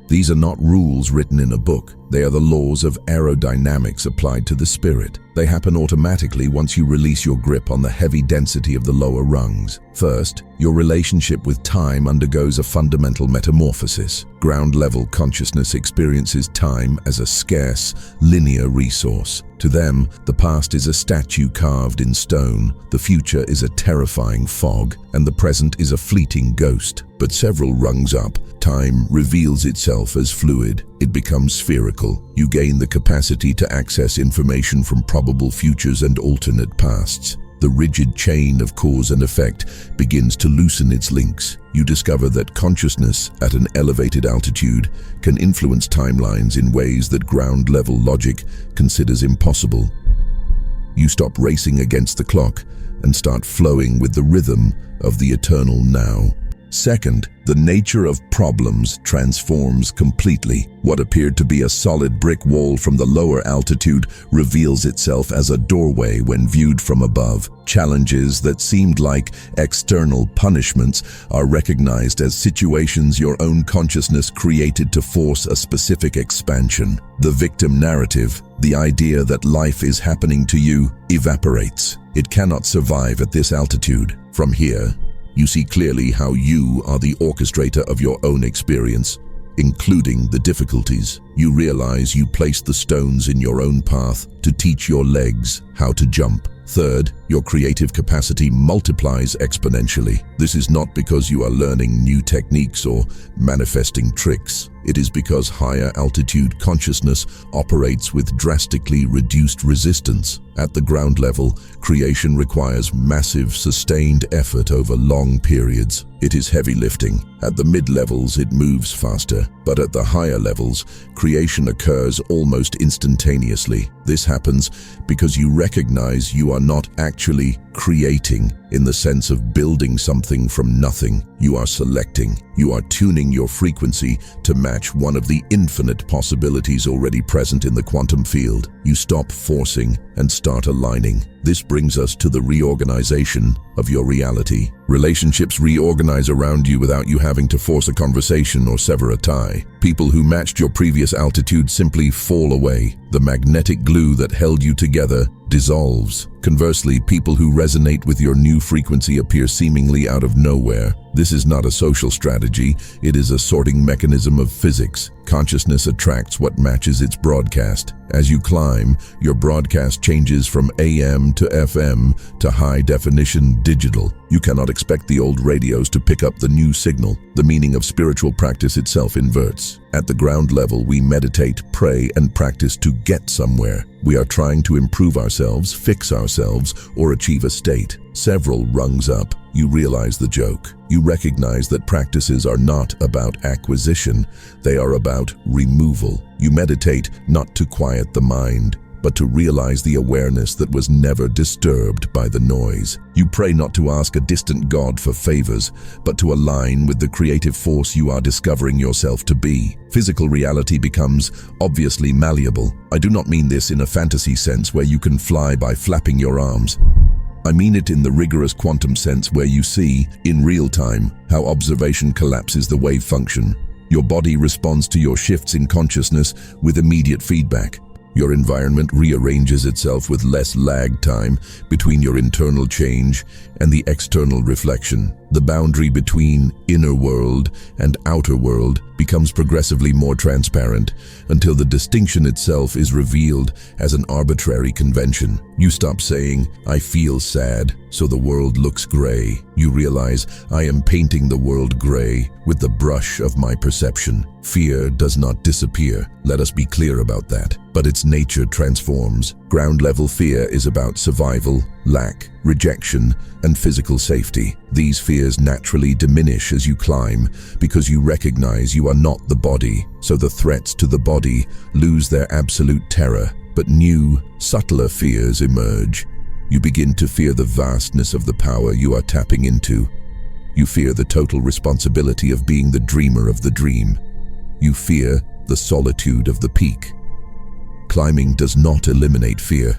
These are not rules written in a book. They are the laws of aerodynamics applied to the spirit. They happen automatically once you release your grip on the heavy density of the lower rungs. First, your relationship with time undergoes a fundamental metamorphosis. Ground-level consciousness experiences time as a scarce, linear resource. To them, the past is a statue carved in stone, the future is a terrifying fog, and the present is a fleeting ghost. But several rungs up, time reveals itself as fluid. It becomes spherical. You gain the capacity to access information from probable futures and alternate pasts. The rigid chain of cause and effect begins to loosen its links. You discover that consciousness at an elevated altitude can influence timelines in ways that ground-level logic considers impossible. You stop racing against the clock and start flowing with the rhythm of the eternal now. Second, the nature of problems transforms completely. What appeared to be a solid brick wall from the lower altitude reveals itself as a doorway when viewed from above. Challenges that seemed like external punishments are recognized as situations your own consciousness created to force a specific expansion. The victim narrative, the idea that life is happening to you, evaporates. It cannot survive at this altitude. From here, you see clearly how you are the orchestrator of your own experience, including the difficulties. You realize you placed the stones in your own path to teach your legs how to jump. Third, your creative capacity multiplies exponentially. This is not because you are learning new techniques or manifesting tricks. It is because higher altitude consciousness operates with drastically reduced resistance. At the ground level, creation requires massive, sustained effort over long periods. It is heavy lifting. At the mid-levels, it moves faster. But at the higher levels, creation occurs almost instantaneously. This happens because you recognize you are not actually creating in the sense of building something from nothing. You are selecting. You are tuning your frequency to match one of the infinite possibilities already present in the quantum field. You stop forcing and start aligning. This brings us to the reorganization of your reality. Relationships reorganize around you without you having to force a conversation or sever a tie. People who matched your previous altitude simply fall away. The magnetic glue that held you together dissolves. Conversely, people who resonate with your new frequency appear seemingly out of nowhere. This is not a social strategy, it is a sorting mechanism of physics. Consciousness attracts what matches its broadcast. As you climb, your broadcast changes from AM to FM to high-definition digital. You cannot expect the old radios to pick up the new signal. The meaning of spiritual practice itself inverts. At the ground level, we meditate, pray, and practice to get somewhere. We are trying to improve ourselves, fix ourselves, or achieve a state. Several rungs up, you realize the joke. You recognize that practices are not about acquisition, they are about removal. You meditate not to quiet the mind, but to realize the awareness that was never disturbed by the noise. You pray not to ask a distant God for favors, but to align with the creative force you are discovering yourself to be. Physical reality becomes obviously malleable. I do not mean this in a fantasy sense where you can fly by flapping your arms. I mean it in the rigorous quantum sense where you see, in real time, how observation collapses the wave function. Your body responds to your shifts in consciousness with immediate feedback. Your environment rearranges itself with less lag time between your internal change and the external reflection. The boundary between inner world and outer world becomes progressively more transparent until the distinction itself is revealed as an arbitrary convention. You stop saying, "I feel sad, so the world looks gray." You realize, "I am painting the world gray with the brush of my perception." Fear does not disappear, let us be clear about that, but its nature transforms. Ground-level fear is about survival, lack, rejection, and physical safety. These fears naturally diminish as you climb because you recognize you are not the body, so the threats to the body lose their absolute terror, but new, subtler fears emerge. You begin to fear the vastness of the power you are tapping into. You fear the total responsibility of being the dreamer of the dream. You fear the solitude of the peak. Climbing does not eliminate fear.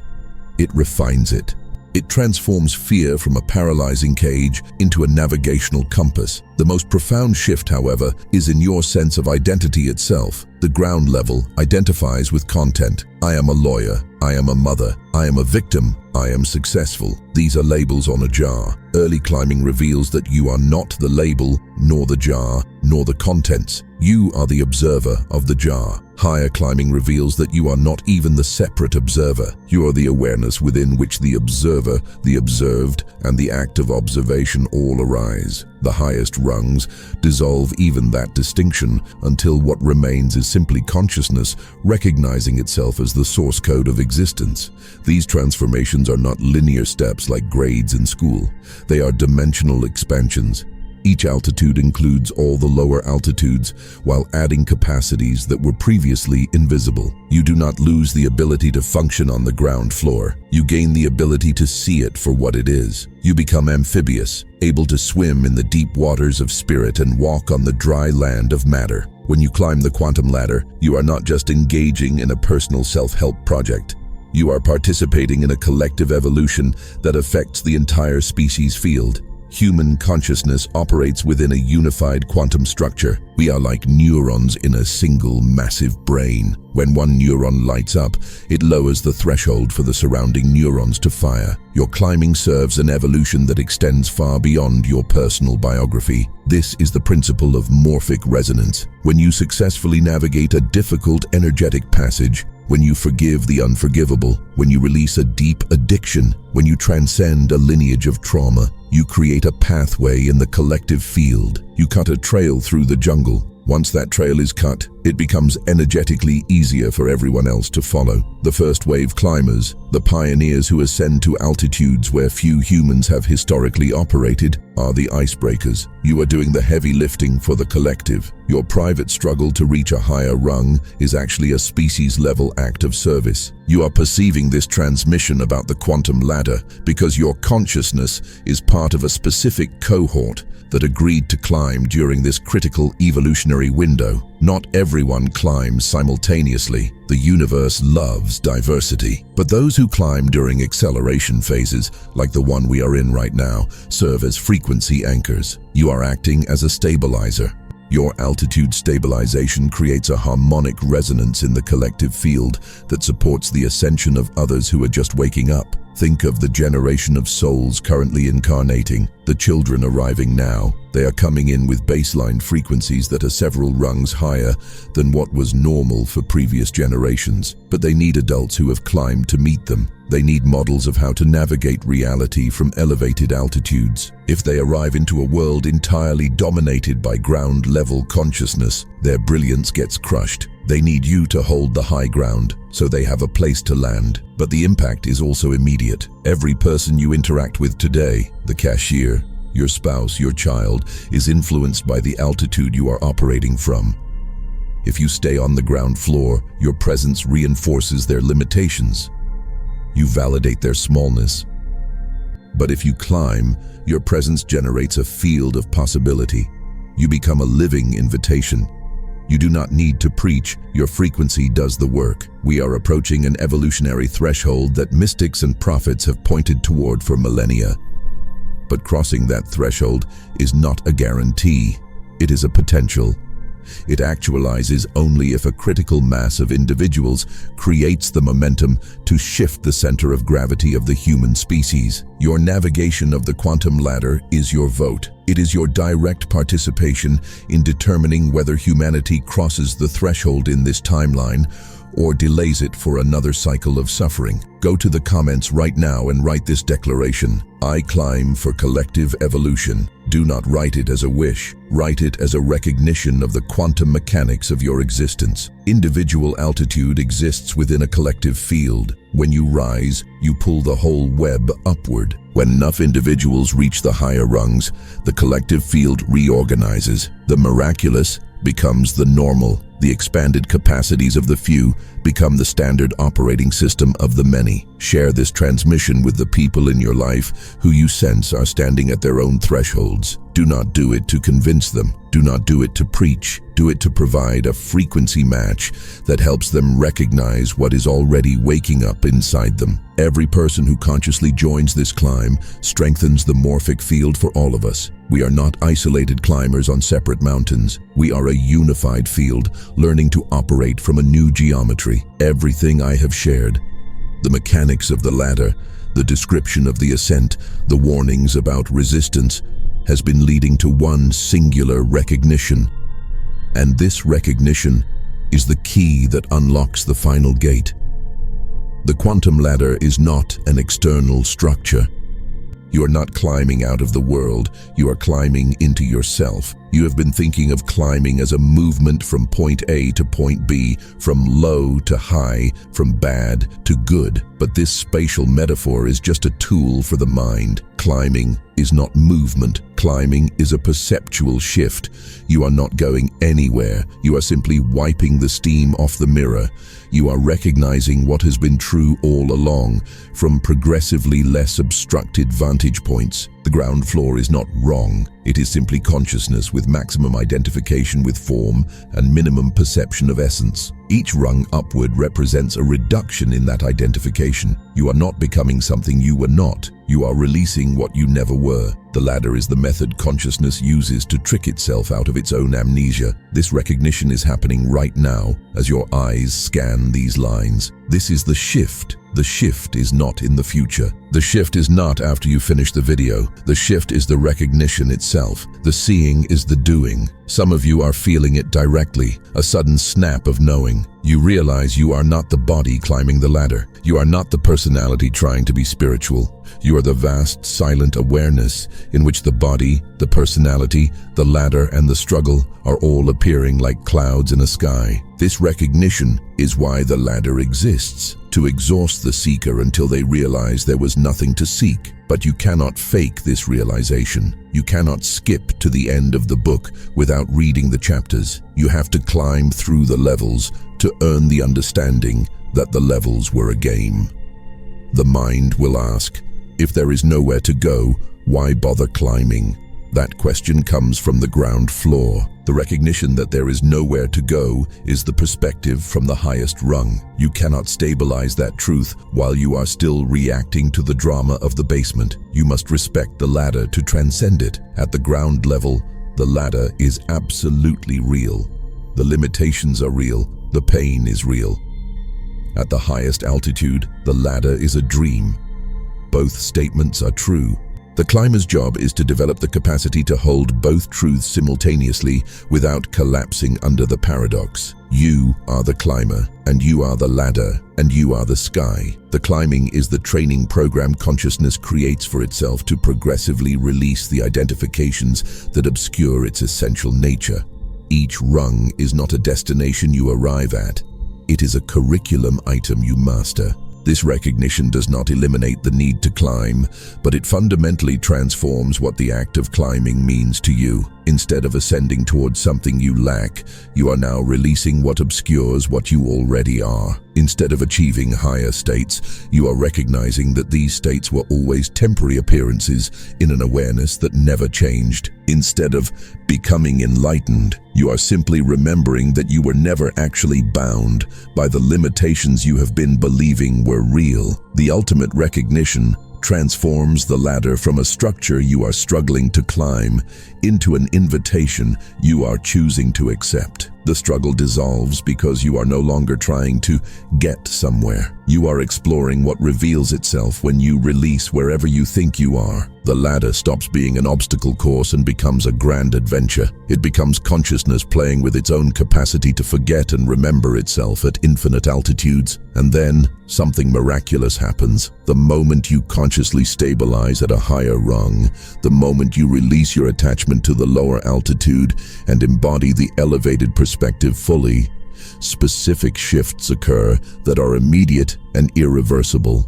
It refines it. It transforms fear from a paralyzing cage into a navigational compass. The most profound shift, however, is in your sense of identity itself. The ground level identifies with content. I am a lawyer. I am a mother. I am a victim. I am successful. These are labels on a jar. Early climbing reveals that you are not the label, nor the jar, nor the contents. You are the observer of the jar. Higher climbing reveals that you are not even the separate observer. You are the awareness within which the observer, the observed, and the act of observation all arise. The highest rungs dissolve even that distinction until what remains is simply consciousness recognizing itself as the source code of existence. These transformations are not linear steps like grades in school. They are dimensional expansions. Each altitude includes all the lower altitudes while adding capacities that were previously invisible. You do not lose the ability to function on the ground floor. You gain the ability to see it for what it is. You become amphibious, able to swim in the deep waters of spirit and walk on the dry land of matter. When you climb the quantum ladder, you are not just engaging in a personal self-help project. You are participating in a collective evolution that affects the entire species field. Human consciousness operates within a unified quantum structure. We are like neurons in a single massive brain. When one neuron lights up, it lowers the threshold for the surrounding neurons to fire. Your climbing serves an evolution that extends far beyond your personal biography. This is the principle of morphic resonance. When you successfully navigate a difficult energetic passage, when you forgive the unforgivable, when you release a deep addiction, when you transcend a lineage of trauma, you create a pathway in the collective field. You cut a trail through the jungle. Once that trail is cut, it becomes energetically easier for everyone else to follow. The first wave climbers, the pioneers who ascend to altitudes where few humans have historically operated, are the icebreakers. You are doing the heavy lifting for the collective. Your private struggle to reach a higher rung is actually a species-level act of service. You are perceiving this transmission about the quantum ladder because your consciousness is part of a specific cohort that agreed to climb during this critical evolutionary window. Not everyone climbs simultaneously. The universe loves diversity. But those who climb during acceleration phases, like the one we are in right now, serve as frequency anchors. You are acting as a stabilizer. Your altitude stabilization creates a harmonic resonance in the collective field that supports the ascension of others who are just waking up. Think of the generation of souls currently incarnating, the children arriving now. They are coming in with baseline frequencies that are several rungs higher than what was normal for previous generations. But they need adults who have climbed to meet them. They need models of how to navigate reality from elevated altitudes. If they arrive into a world entirely dominated by ground-level consciousness, their brilliance gets crushed. They need you to hold the high ground, so they have a place to land. But the impact is also immediate. Every person you interact with today, the cashier, your spouse, your child, is influenced by the altitude you are operating from. If you stay on the ground floor, your presence reinforces their limitations. You validate their smallness. But if you climb, your presence generates a field of possibility. You become a living invitation. You do not need to preach, your frequency does the work. We are approaching an evolutionary threshold that mystics and prophets have pointed toward for millennia. But crossing that threshold is not a guarantee. It is a potential. It actualizes only if a critical mass of individuals creates the momentum to shift the center of gravity of the human species. Your navigation of the quantum ladder is your vote. It is your direct participation in determining whether humanity crosses the threshold in this timeline or delays it for another cycle of suffering. Go to the comments right now and write this declaration. I climb for collective evolution. Do not write it as a wish. Write it as a recognition of the quantum mechanics of your existence. Individual altitude exists within a collective field. When you rise, you pull the whole web upward. When enough individuals reach the higher rungs, the collective field reorganizes. The miraculous becomes the normal. The expanded capacities of the few become the standard operating system of the many. Share this transmission with the people in your life who you sense are standing at their own thresholds. Do not do it to convince them. Do not do it to preach. Do it to provide a frequency match that helps them recognize what is already waking up inside them. Every person who consciously joins this climb strengthens the morphic field for all of us. We are not isolated climbers on separate mountains. We are a unified field, learning to operate from a new geometry. Everything I have shared, the mechanics of the ladder, the description of the ascent, the warnings about resistance, has been leading to one singular recognition. And this recognition is the key that unlocks the final gate. The quantum ladder is not an external structure. You are not climbing out of the world, you are climbing into yourself. You have been thinking of climbing as a movement from point A to point B, from low to high, from bad to good. But this spatial metaphor is just a tool for the mind. Climbing is not movement. Climbing is a perceptual shift. You are not going anywhere. You are simply wiping the steam off the mirror. You are recognizing what has been true all along, from progressively less obstructed vantage points. The ground floor is not wrong. It is simply consciousness with maximum identification with form and minimum perception of essence. Each rung upward represents a reduction in that identification. You are not becoming something you were not. You are releasing what you never were. The ladder is the method consciousness uses to trick itself out of its own amnesia. This recognition is happening right now as your eyes scan these lines. This is the shift. The shift is not in the future. The shift is not after you finish the video. The shift is the recognition itself. The seeing is the doing. Some of you are feeling it directly, a sudden snap of knowing. You realize you are not the body climbing the ladder. You are not the personality trying to be spiritual. You are the vast, silent awareness in which the body, the personality, the ladder, and the struggle are all appearing like clouds in a sky. This recognition is why the ladder exists, to exhaust the seeker until they realize there was nothing to seek. But you cannot fake this realization. You cannot skip to the end of the book without reading the chapters. You have to climb through the levels to earn the understanding that the levels were a game. The mind will ask, if there is nowhere to go, why bother climbing? That question comes from the ground floor. The recognition that there is nowhere to go is the perspective from the highest rung. You cannot stabilize that truth while you are still reacting to the drama of the basement. You must respect the ladder to transcend it. At the ground level, the ladder is absolutely real. The limitations are real. The pain is real. At the highest altitude, the ladder is a dream. Both statements are true. The climber's job is to develop the capacity to hold both truths simultaneously without collapsing under the paradox. You are the climber, and you are the ladder, and you are the sky. The climbing is the training program consciousness creates for itself to progressively release the identifications that obscure its essential nature. Each rung is not a destination you arrive at. It is a curriculum item you master. This recognition does not eliminate the need to climb, but it fundamentally transforms what the act of climbing means to you. Instead of ascending towards something you lack, you are now releasing what obscures what you already are. Instead of achieving higher states, you are recognizing that these states were always temporary appearances in an awareness that never changed. Instead of becoming enlightened, you are simply remembering that you were never actually bound by the limitations you have been believing were real. The ultimate recognition transforms the ladder from a structure you are struggling to climb into an invitation you are choosing to accept. The struggle dissolves because you are no longer trying to get somewhere. You are exploring what reveals itself when you release wherever you think you are. The ladder stops being an obstacle course and becomes a grand adventure. It becomes consciousness playing with its own capacity to forget and remember itself at infinite altitudes. And then something miraculous happens. The moment you consciously stabilize at a higher rung, the moment you release your attachment to the lower altitude and embody the elevated perspective fully, specific shifts occur that are immediate and irreversible.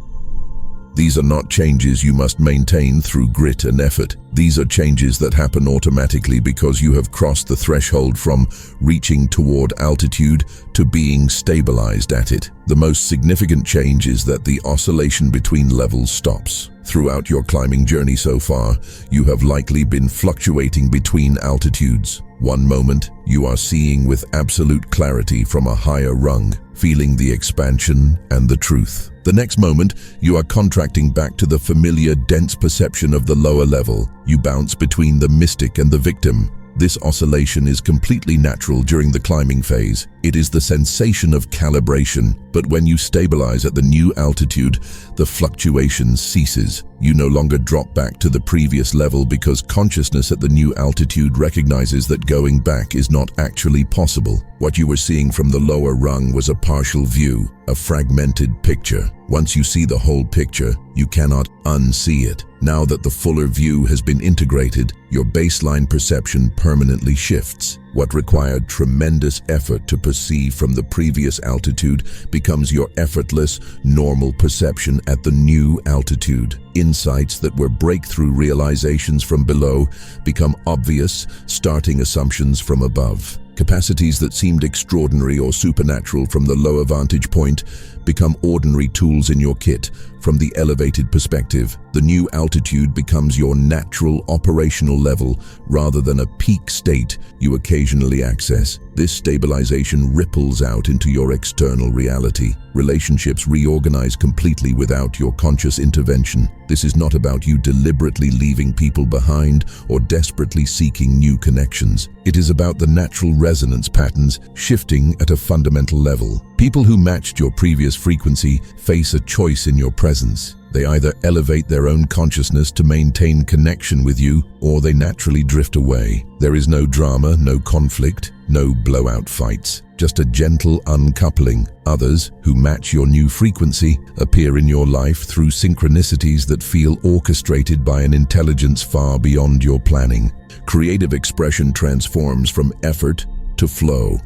These are not changes you must maintain through grit and effort. These are changes that happen automatically because you have crossed the threshold from reaching toward altitude to being stabilized at it. The most significant change is that the oscillation between levels stops. Throughout your climbing journey so far, you have likely been fluctuating between altitudes. One moment, you are seeing with absolute clarity from a higher rung, feeling the expansion and the truth. The next moment, you are contracting back to the familiar, dense perception of the lower level. You bounce between the mystic and the victim. This oscillation is completely natural during the climbing phase. It is the sensation of calibration, but when you stabilize at the new altitude, the fluctuation ceases. You no longer drop back to the previous level because consciousness at the new altitude recognizes that going back is not actually possible. What you were seeing from the lower rung was a partial view, a fragmented picture. Once you see the whole picture, you cannot unsee it. Now that the fuller view has been integrated, your baseline perception permanently shifts. What required tremendous effort to perceive from the previous altitude becomes your effortless, normal perception at the new altitude. Insights that were breakthrough realizations from below become obvious, starting assumptions from above. Capacities that seemed extraordinary or supernatural from the lower vantage point become ordinary tools in your kit. From the elevated perspective, the new altitude becomes your natural operational level rather than a peak state you occasionally access. This stabilization ripples out into your external reality. Relationships reorganize completely without your conscious intervention. This is not about you deliberately leaving people behind or desperately seeking new connections. It is about the natural resonance patterns shifting at a fundamental level. People who matched your previous frequency face a choice in your presence. They either elevate their own consciousness to maintain connection with you, or they naturally drift away. There is no drama, no conflict, no blowout fights, just a gentle uncoupling. Others, who match your new frequency, appear in your life through synchronicities that feel orchestrated by an intelligence far beyond your planning. Creative expression transforms from effort to flow.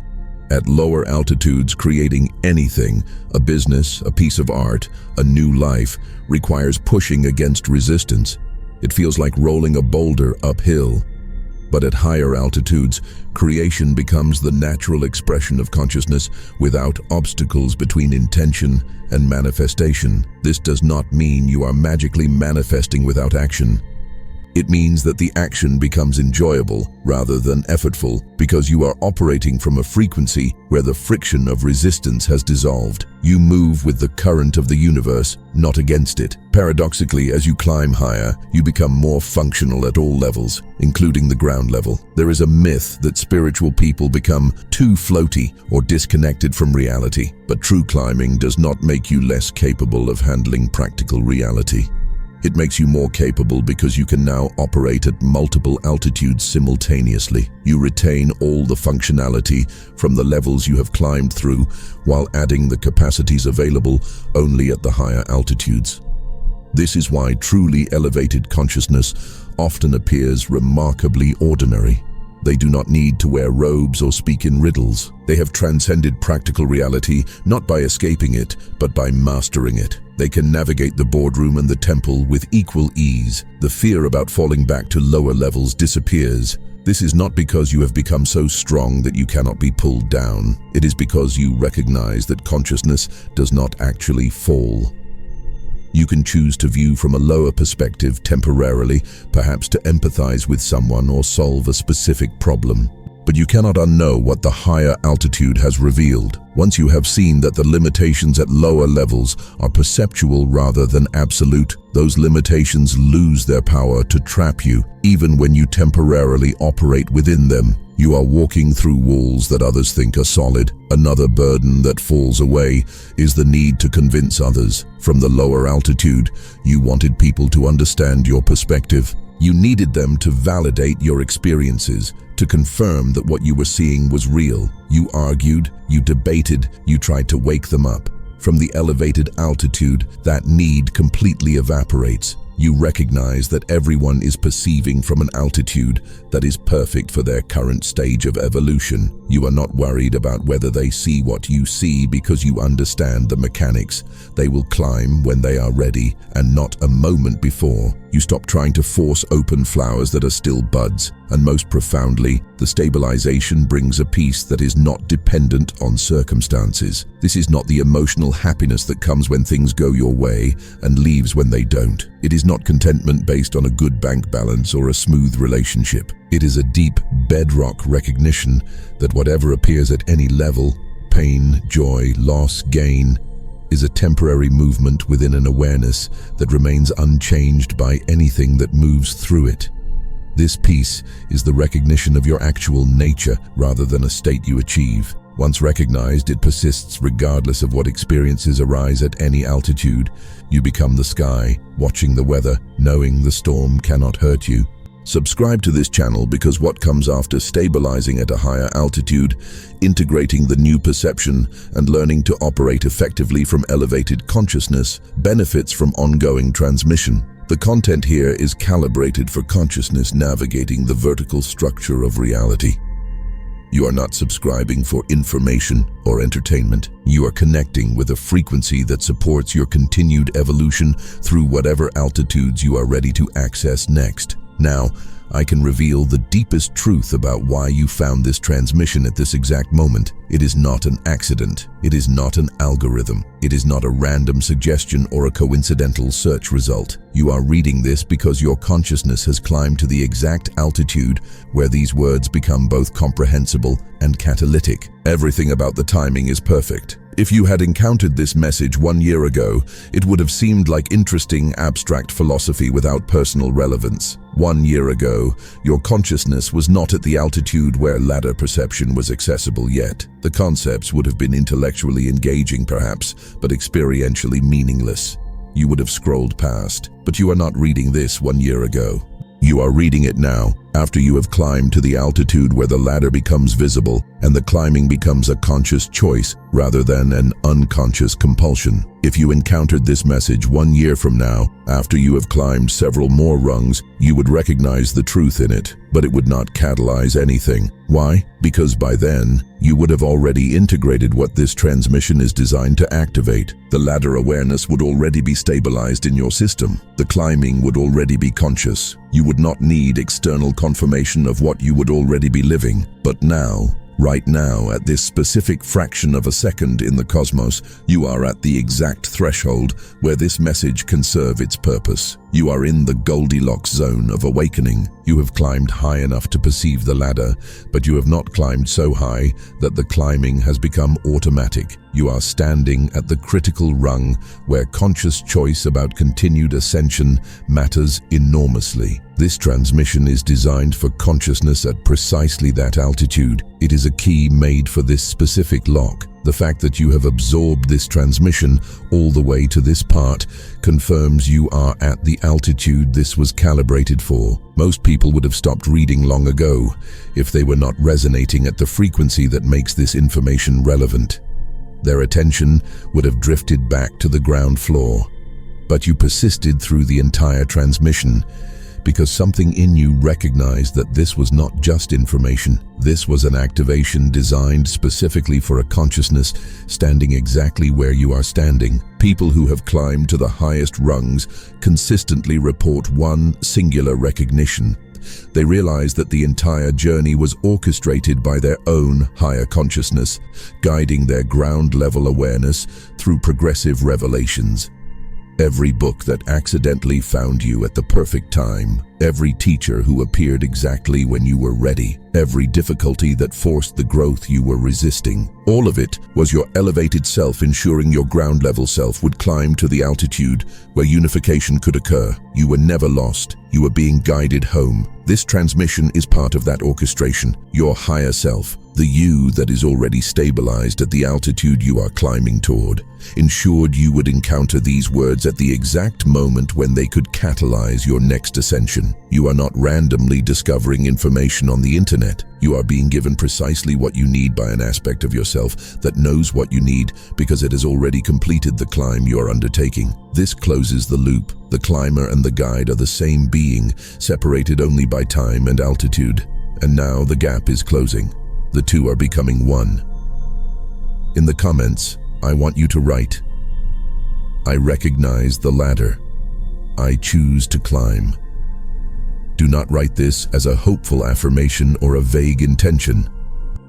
At lower altitudes, creating anything, a business, a piece of art, a new life, requires pushing against resistance. It feels like rolling a boulder uphill. But at higher altitudes, creation becomes the natural expression of consciousness without obstacles between intention and manifestation. This does not mean you are magically manifesting without action. It means that the action becomes enjoyable rather than effortful because you are operating from a frequency where the friction of resistance has dissolved. You move with the current of the universe, not against it. Paradoxically, as you climb higher, you become more functional at all levels, including the ground level. There is a myth that spiritual people become too floaty or disconnected from reality, but true climbing does not make you less capable of handling practical reality. It makes you more capable because you can now operate at multiple altitudes simultaneously. You retain all the functionality from the levels you have climbed through while adding the capacities available only at the higher altitudes. This is why truly elevated consciousness often appears remarkably ordinary. They do not need to wear robes or speak in riddles. They have transcended practical reality not by escaping it, but by mastering it. They can navigate the boardroom and the temple with equal ease. The fear about falling back to lower levels disappears. This is not because you have become so strong that you cannot be pulled down. It is because you recognize that consciousness does not actually fall. You can choose to view from a lower perspective temporarily, perhaps to empathize with someone or solve a specific problem. But you cannot unknow what the higher altitude has revealed. Once you have seen that the limitations at lower levels are perceptual rather than absolute, those limitations lose their power to trap you, even when you temporarily operate within them. You are walking through walls that others think are solid. Another burden that falls away is the need to convince others. From the lower altitude, you wanted people to understand your perspective. You needed them to validate your experiences, to confirm that what you were seeing was real. You argued, you debated, you tried to wake them up. From the elevated altitude, that need completely evaporates. You recognize that everyone is perceiving from an altitude that is perfect for their current stage of evolution. You are not worried about whether they see what you see because you understand the mechanics. They will climb when they are ready and not a moment before. You stop trying to force open flowers that are still buds. And most profoundly, the stabilization brings a peace that is not dependent on circumstances. This is not the emotional happiness that comes when things go your way and leaves when they don't. It is not contentment based on a good bank balance or a smooth relationship. It is a deep bedrock recognition that whatever appears at any level, pain, joy, loss, gain, is a temporary movement within an awareness that remains unchanged by anything that moves through it. This peace is the recognition of your actual nature rather than a state you achieve. Once recognized, it persists regardless of what experiences arise at any altitude. You become the sky, watching the weather, knowing the storm cannot hurt you. Subscribe to this channel because what comes after stabilizing at a higher altitude, integrating the new perception, and learning to operate effectively from elevated consciousness benefits from ongoing transmission. The content here is calibrated for consciousness navigating the vertical structure of reality. You are not subscribing for information or entertainment. You are connecting with a frequency that supports your continued evolution through whatever altitudes you are ready to access next. Now, I can reveal the deepest truth about why you found this transmission at this exact moment. It is not an accident. It is not an algorithm. It is not a random suggestion or a coincidental search result. You are reading this because your consciousness has climbed to the exact altitude where these words become both comprehensible and catalytic. Everything about the timing is perfect. If you had encountered this message 1 year ago, it would have seemed like interesting, abstract philosophy without personal relevance. 1 year ago, your consciousness was not at the altitude where ladder perception was accessible yet. The concepts would have been intellectually engaging perhaps, but experientially meaningless. You would have scrolled past, but you are not reading this 1 year ago. You are reading it now, after you have climbed to the altitude where the ladder becomes visible and the climbing becomes a conscious choice rather than an unconscious compulsion. If you encountered this message 1 year from now, after you have climbed several more rungs, you would recognize the truth in it, but it would not catalyze anything. Why? Because by then, you would have already integrated what this transmission is designed to activate. The ladder awareness would already be stabilized in your system. The climbing would already be conscious. You would not need external confirmation of what you would already be living. But now, right now, at this specific fraction of a second in the cosmos, you are at the exact threshold where this message can serve its purpose. You are in the Goldilocks zone of awakening. You have climbed high enough to perceive the ladder, but you have not climbed so high that the climbing has become automatic. You are standing at the critical rung where conscious choice about continued ascension matters enormously. This transmission is designed for consciousness at precisely that altitude. It is a key made for this specific lock. The fact that you have absorbed this transmission all the way to this part confirms you are at the altitude this was calibrated for. Most people would have stopped reading long ago if they were not resonating at the frequency that makes this information relevant. Their attention would have drifted back to the ground floor. But you persisted through the entire transmission because something in you recognized that this was not just information. This was an activation designed specifically for a consciousness standing exactly where you are standing. People who have climbed to the highest rungs consistently report one singular recognition. They realize that the entire journey was orchestrated by their own higher consciousness, guiding their ground-level awareness through progressive revelations. Every book that accidentally found you at the perfect time. Every teacher who appeared exactly when you were ready. Every difficulty that forced the growth you were resisting. All of it was your elevated self ensuring your ground level self would climb to the altitude where unification could occur. You were never lost. You were being guided home. This transmission is part of that orchestration. Your higher self, the you that is already stabilized at the altitude you are climbing toward, ensured you would encounter these words at the exact moment when they could catalyze your next ascension. You are not randomly discovering information on the internet. You are being given precisely what you need by an aspect of yourself that knows what you need because it has already completed the climb you are undertaking. This closes the loop. The climber and the guide are the same being, separated only by time and altitude. And now the gap is closing. The two are becoming one. In the comments, I want you to write, I recognize the ladder. I choose to climb. Do not write this as a hopeful affirmation or a vague intention.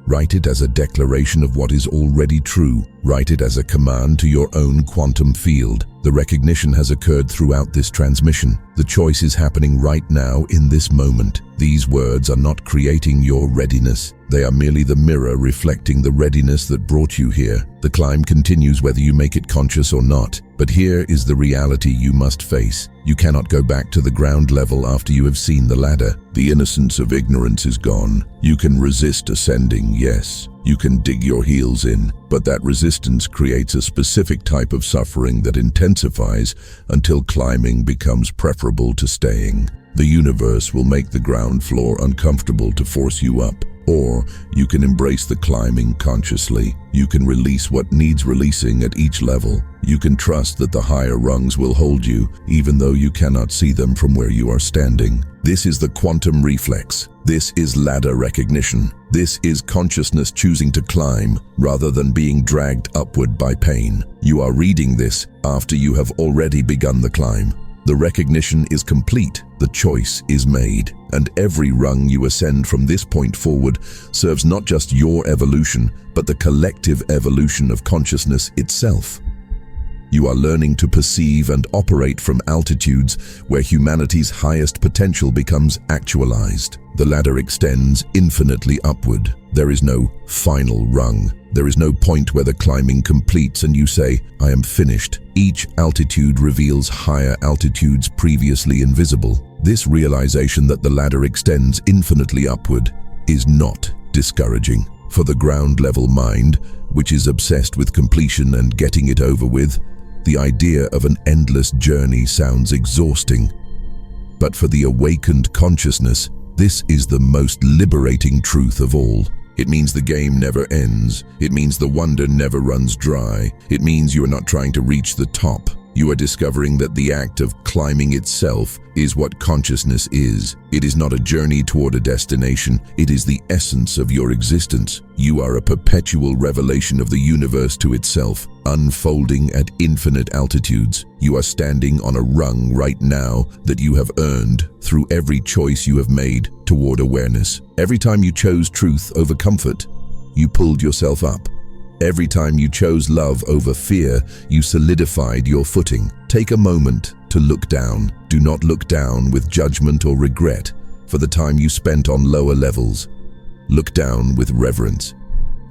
Write it as a declaration of what is already true. Write it as a command to your own quantum field. The recognition has occurred throughout this transmission. The choice is happening right now in this moment. These words are not creating your readiness. They are merely the mirror reflecting the readiness that brought you here. The climb continues whether you make it conscious or not. But here is the reality you must face. You cannot go back to the ground level after you have seen the ladder. The innocence of ignorance is gone. You can resist ascending, yes. You can dig your heels in, but that resistance creates a specific type of suffering that intensifies until climbing becomes preferable to staying. The universe will make the ground floor uncomfortable to force you up. Or you can embrace the climbing consciously. You can release what needs releasing at each level. You can trust that the higher rungs will hold you, even though you cannot see them from where you are standing. This is the quantum reflex. This is ladder recognition. This is consciousness choosing to climb rather than being dragged upward by pain. You are reading this after you have already begun the climb. The recognition is complete, the choice is made, and every rung you ascend from this point forward serves not just your evolution, but the collective evolution of consciousness itself. You are learning to perceive and operate from altitudes where humanity's highest potential becomes actualized. The ladder extends infinitely upward. There is no final rung. There is no point where the climbing completes and you say, I am finished. Each altitude reveals higher altitudes previously invisible. This realization that the ladder extends infinitely upward is not discouraging. For the ground-level mind, which is obsessed with completion and getting it over with, the idea of an endless journey sounds exhausting. But for the awakened consciousness, this is the most liberating truth of all. It means the game never ends. It means the wonder never runs dry. It means you are not trying to reach the top. You are discovering that the act of climbing itself is what consciousness is. It is not a journey toward a destination. It is the essence of your existence. You are a perpetual revelation of the universe to itself, unfolding at infinite altitudes. You are standing on a rung right now that you have earned through every choice you have made toward awareness. Every time you chose truth over comfort, you pulled yourself up. Every time you chose love over fear, you solidified your footing. Take a moment to look down. Do not look down with judgment or regret for the time you spent on lower levels. Look down with reverence.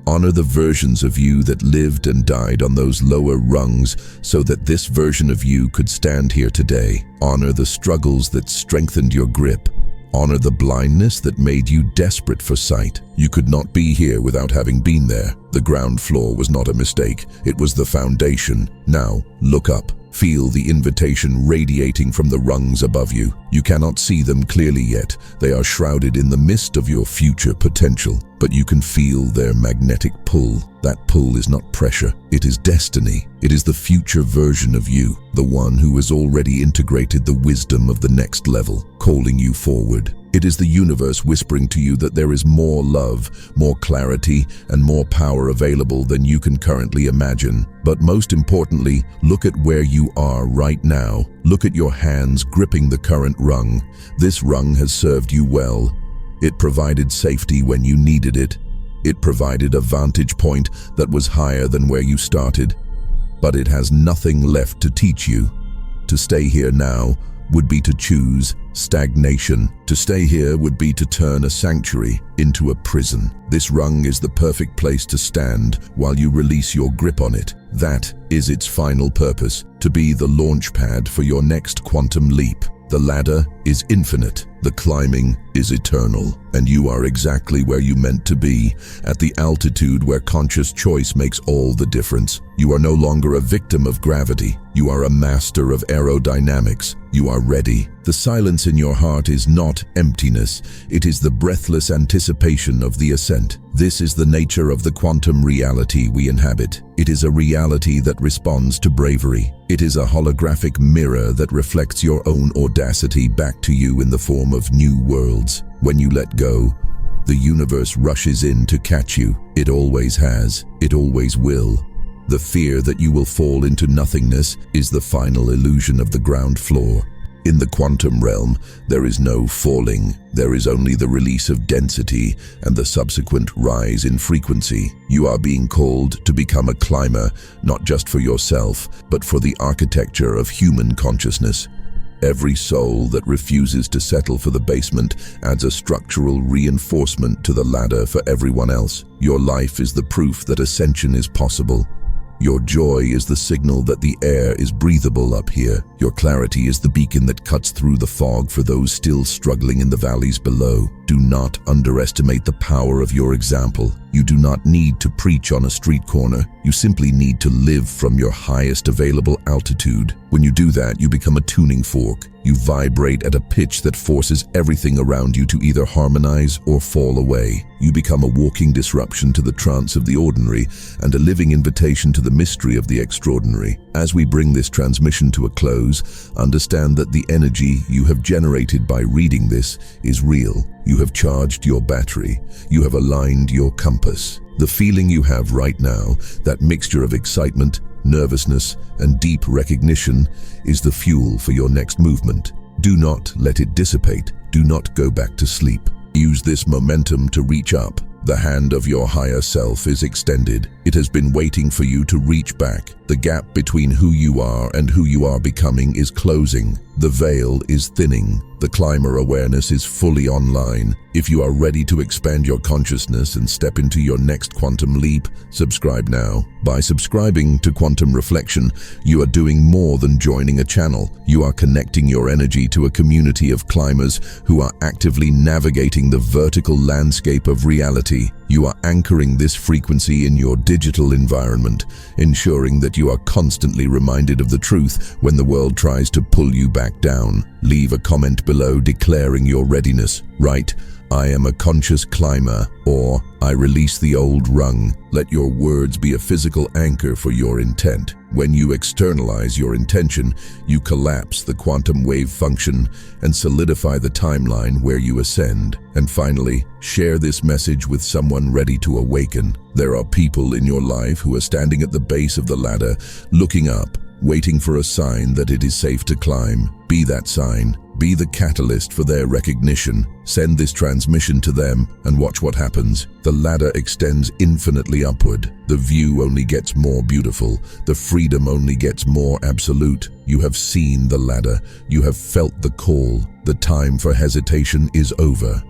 Honor the versions of you that lived and died on those lower rungs so that this version of you could stand here today. Honor the struggles that strengthened your grip. Honor the blindness that made you desperate for sight. You could not be here without having been there. The ground floor was not a mistake. It was the foundation. Now, look up. Feel the invitation radiating from the rungs above you. You cannot see them clearly yet. They are shrouded in the mist of your future potential, but you can feel their magnetic pull. That pull is not pressure. It is destiny. It is the future version of you, the one who has already integrated the wisdom of the next level, calling you forward. It is the universe whispering to you that there is more love, more clarity, and more power available than you can currently imagine. But most importantly, look at where you are right now. Look at your hands gripping the current rung. This rung has served you well. It provided safety when you needed it. It provided a vantage point that was higher than where you started. But it has nothing left to teach you. To stay here now would be to choose stagnation. To stay here would be to turn a sanctuary into a prison. This rung is the perfect place to stand while you release your grip on it. That is its final purpose, to be the launch pad for your next quantum leap. The ladder is infinite, the climbing is eternal, and you are exactly where you meant to be, at the altitude where conscious choice makes all the difference. You are no longer a victim of gravity, you are a master of aerodynamics. You are ready. The silence in your heart is not emptiness, it is the breathless anticipation of the ascent. This is the nature of the quantum reality we inhabit. It is a reality that responds to bravery. It is a holographic mirror that reflects your own audacity back to you in the form of new worlds. When you let go, the universe rushes in to catch you. It always has. It always will. The fear that you will fall into nothingness is the final illusion of the ground floor. In the quantum realm, there is no falling. There is only the release of density and the subsequent rise in frequency. You are being called to become a climber, not just for yourself, but for the architecture of human consciousness. Every soul that refuses to settle for the basement adds a structural reinforcement to the ladder for everyone else. Your life is the proof that ascension is possible. Your joy is the signal that the air is breathable up here. Your clarity is the beacon that cuts through the fog for those still struggling in the valleys below. Do not underestimate the power of your example. You do not need to preach on a street corner. You simply need to live from your highest available altitude. When you do that, you become a tuning fork. You vibrate at a pitch that forces everything around you to either harmonize or fall away. You become a walking disruption to the trance of the ordinary and a living invitation to the mystery of the extraordinary. As we bring this transmission to a close, understand that the energy you have generated by reading this is real. You have charged your battery. You have aligned your compass. The feeling you have right now, that mixture of excitement, nervousness, and deep recognition, is the fuel for your next movement. Do not let it dissipate. Do not go back to sleep. Use this momentum to reach up. The hand of your higher self is extended. It has been waiting for you to reach back. The gap between who you are and who you are becoming is closing. The veil is thinning. The climber awareness is fully online. If you are ready to expand your consciousness and step into your next quantum leap, subscribe now. By subscribing to Quantum Reflection, you are doing more than joining a channel. You are connecting your energy to a community of climbers who are actively navigating the vertical landscape of reality. You are anchoring this frequency in your digital environment, ensuring that you are constantly reminded of the truth when the world tries to pull you back down. Leave a comment below declaring your readiness. Write, "I am a conscious climber," or "I release the old rung." Let your words be a physical anchor for your intent. When you externalize your intention, you collapse the quantum wave function and solidify the timeline where you ascend. And finally, share this message with someone ready to awaken. There are people in your life who are standing at the base of the ladder, looking up, waiting for a sign that it is safe to climb. Be that sign. Be the catalyst for their recognition. Send this transmission to them and watch what happens. The ladder extends infinitely upward. The view only gets more beautiful. The freedom only gets more absolute. You have seen the ladder. You have felt the call. The time for hesitation is over.